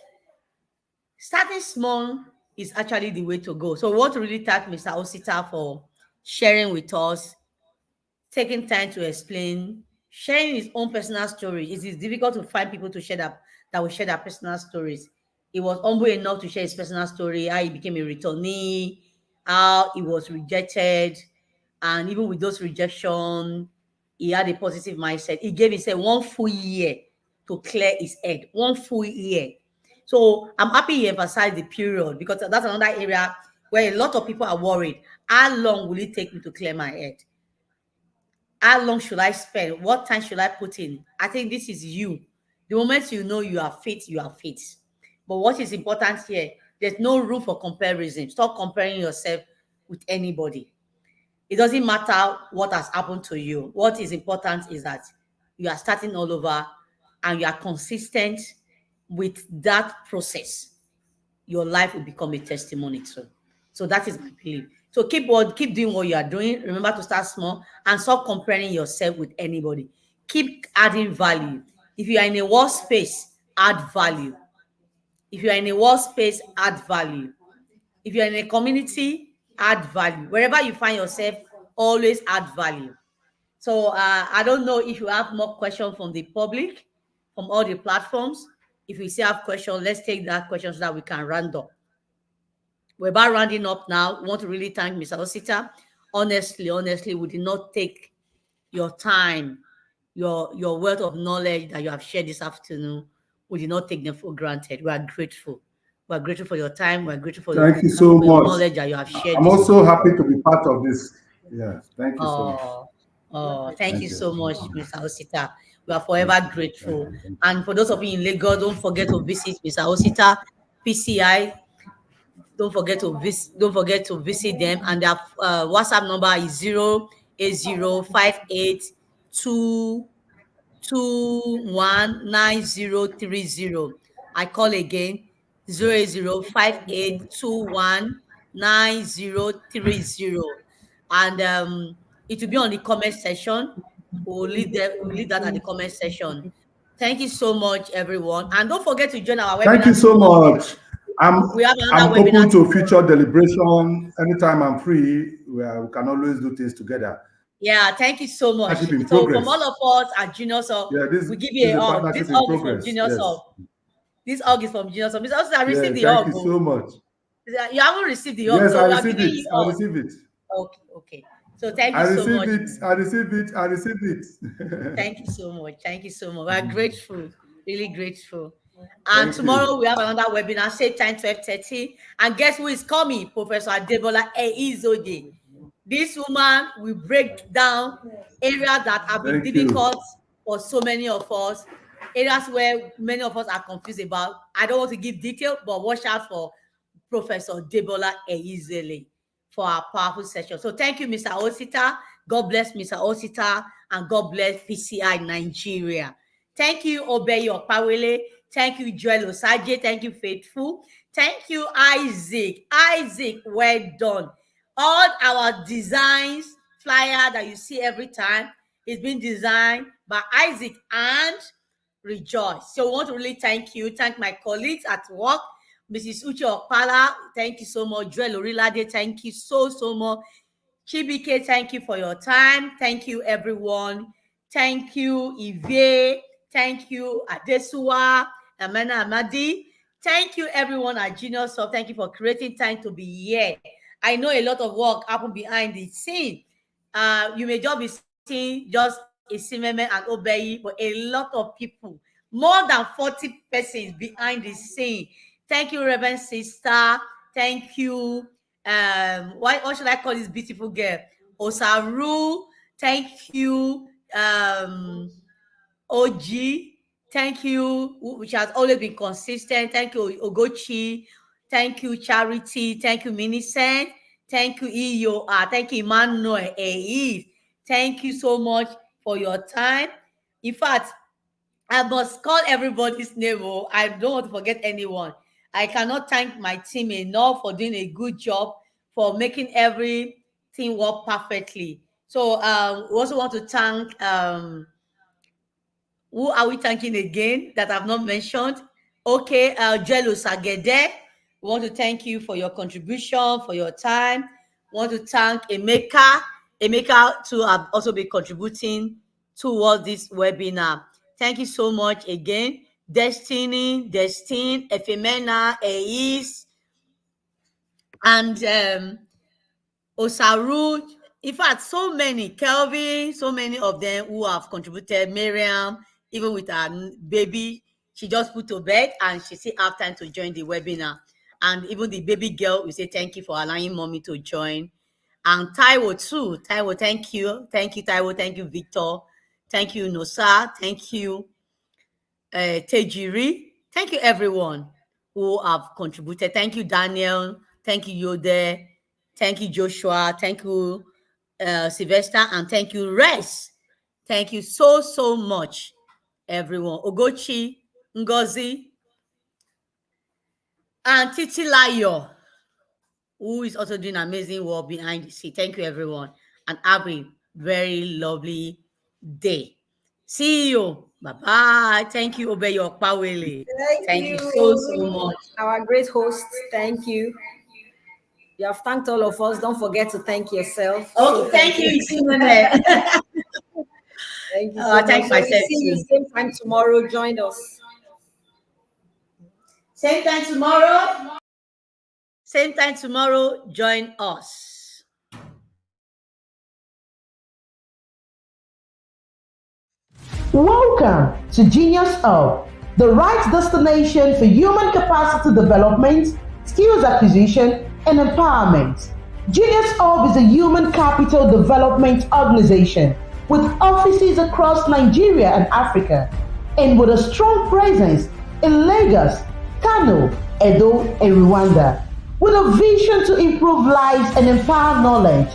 S3: starting small is actually the way to go. So we want to really thank Mr. Osita for sharing with us, taking time to explain, sharing his own personal story. It is difficult to find people to share that will share their personal stories. He was humble enough to share his personal story, how he became a returnee, how he was rejected, and even with those rejection, he had a positive mindset. He gave himself 1 full year to clear his head. 1 full year. So I'm happy he emphasized the period, because that's another area where a lot of people are worried. How long will it take me to clear my head? How long should I spend? What time should I put in? I think this is you. The moment you know you are fit, you are fit. But what is important here, there's no room for comparison. Stop comparing yourself with anybody. It doesn't matter what has happened to you. What is important is that you are starting all over and you are consistent with that process. Your life will become a testimony too. So that is my belief. So keep doing what you are doing. Remember to start small and stop comparing yourself with anybody. Keep adding value. If you are in a workspace, add value. If you are in a workspace, add value. If you are in a community, add value. Wherever you find yourself, always add value. So I don't know if you have more questions from the public, from all the platforms. If you still have questions, let's take that question so that we can round up. We're about rounding up now. We want to really thank Mr. Osita. Honestly, we did not take your time, your wealth of knowledge that you have shared this afternoon. We did not take them for granted. We are grateful. We are grateful for your time. We are grateful for
S4: Thank you so
S3: your
S4: much.
S3: knowledge that you have shared.
S4: I'm also happy to be part of this. Yes, thank you so much.
S3: Thank you so much, Mr. Osita. We are forever grateful. And for those of you in Lagos, don't forget to visit Mr. Osita PCI. Don't forget to visit them. And their WhatsApp number is 08058219030. I call again, 08058219030. And it will be on the comment section. We'll leave that at the comment section. Thank you so much, everyone. And don't forget to join our webinar.
S4: Thank you so much. I'm open to future deliberation. Anytime I'm free, we can always do things together.
S3: Yeah, thank you so much. So from all of us at Genius Hub, we give you a hug. This hug is from Genius Hub. This hug is from Genius Hub. Mr. Osita, I received the hug.
S4: Thank you so much.
S3: You haven't received the hug.
S4: Yes,
S3: so
S4: I received it. I received it.
S3: Okay. So thank you so much.
S4: I received it.
S3: Thank you so much. We are grateful. Really grateful. And tomorrow we have another webinar, same time, 12:30. And guess who is coming? Professor Adebola Eizode. This woman will break down areas that have been difficult for so many of us, areas where many of us are confused about. I don't want to give detail, but watch out for Professor Adebola Eizode for our powerful session. So thank you, Mr. Osita. God bless Mr. Osita, and God bless PCI Nigeria. Thank you, Obeyo Pawele. Thank you, Joel Osaje. Thank you, Faithful. Thank you, Isaac. Well done. All our designs, flyer that you see every time is being designed by Isaac and Rejoice. So I want to really thank my colleagues at work, Mrs. Uche Okpala, thank you so much. Joel Orilade, thank you so much. Chibike, thank you for your time. Thank you, everyone. Thank you, Ive. Thank you, Adesuwa, Amana Amadi. Thank you, everyone at Genius Hub. Thank you for creating time to be here. I know a lot of work happened behind the scene. You may just be seeing just Isimeme and Obeyi, but a lot of people, more than 40 persons behind the scene. Thank you, Reverend Sister. Thank you. What should I call this beautiful girl? Osaru. Thank you. OG. Thank you, which has always been consistent. Thank you, Ogochi. Thank you, Charity. Thank you, Minicent. Thank you, Iyo. Thank you, Emmanuel. Thank you so much for your time. In fact, I must call everybody's name. I don't want to forget anyone. I cannot thank my team enough for doing a good job, for making everything work perfectly. So we also want to thank, who are we thanking again that I've not mentioned? Okay, Jello Sagede. We want to thank you for your contribution, for your time. We want to thank Emeka to have also been contributing towards this webinar. Thank you so much again. Destiny, Efemena, Eis, and Osaru. In fact, so many, Kelvin, so many of them who have contributed. Miriam, even with her baby, she just put to bed and she still have time to join the webinar. And even the baby girl, we say thank you for allowing mommy to join. And Taiwo too. Taiwo, thank you. Thank you, Taiwo. Thank you, Victor. Thank you, Nosa. Thank you, Tejiri. Thank you, everyone who have contributed. Thank you, Daniel. Thank you, Yode. Thank you, Joshua. Thank you, Sylvester. And thank you, Res. Thank you so much, everyone. Ogochi, Ngozi, and Titilayo, who is also doing amazing work behind the scene. Thank you, everyone. And have a very lovely day. See you. Bye-bye. Thank you, Obeyo Pawele. Thank you so much.
S2: Our great host, thank you. You have thanked all of us. Don't forget to thank yourself.
S3: Oh, thank you, Isimeme.
S2: Thank you.
S3: I thank myself.
S2: See you same time tomorrow. Join us.
S3: Same time tomorrow. Same time tomorrow. Join us.
S1: Welcome to Genius Hub, the right destination for human capacity development, skills acquisition, and empowerment. Genius Hub is a human capital development organization with offices across Nigeria and Africa, and with a strong presence in Lagos, Kano, Edo, and Rwanda. With a vision to improve lives and empower knowledge,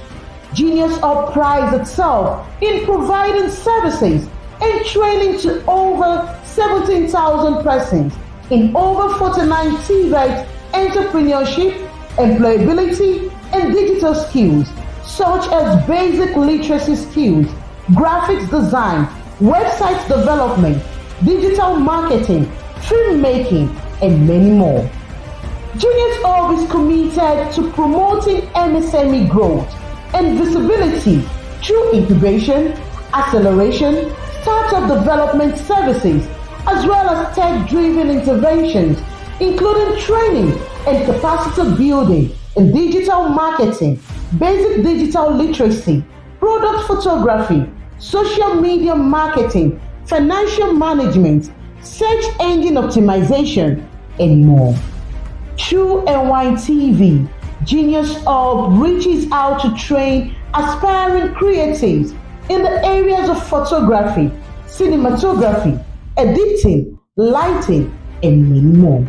S1: Genius Hub prides itself in providing services and training to over 17,000 persons in over 49 TVET entrepreneurship, employability, and digital skills, such as basic literacy skills, graphics design, website development, digital marketing, filmmaking, and many more. Genius Hub is committed to promoting MSME growth and visibility through incubation, acceleration, startup development services, as well as tech-driven interventions, including training and capacity building in digital marketing, basic digital literacy, product photography, social media marketing, financial management, search engine optimization, and more. Through NYTV, Genius Hub reaches out to train aspiring creatives in the areas of photography, cinematography, editing, lighting, and many more.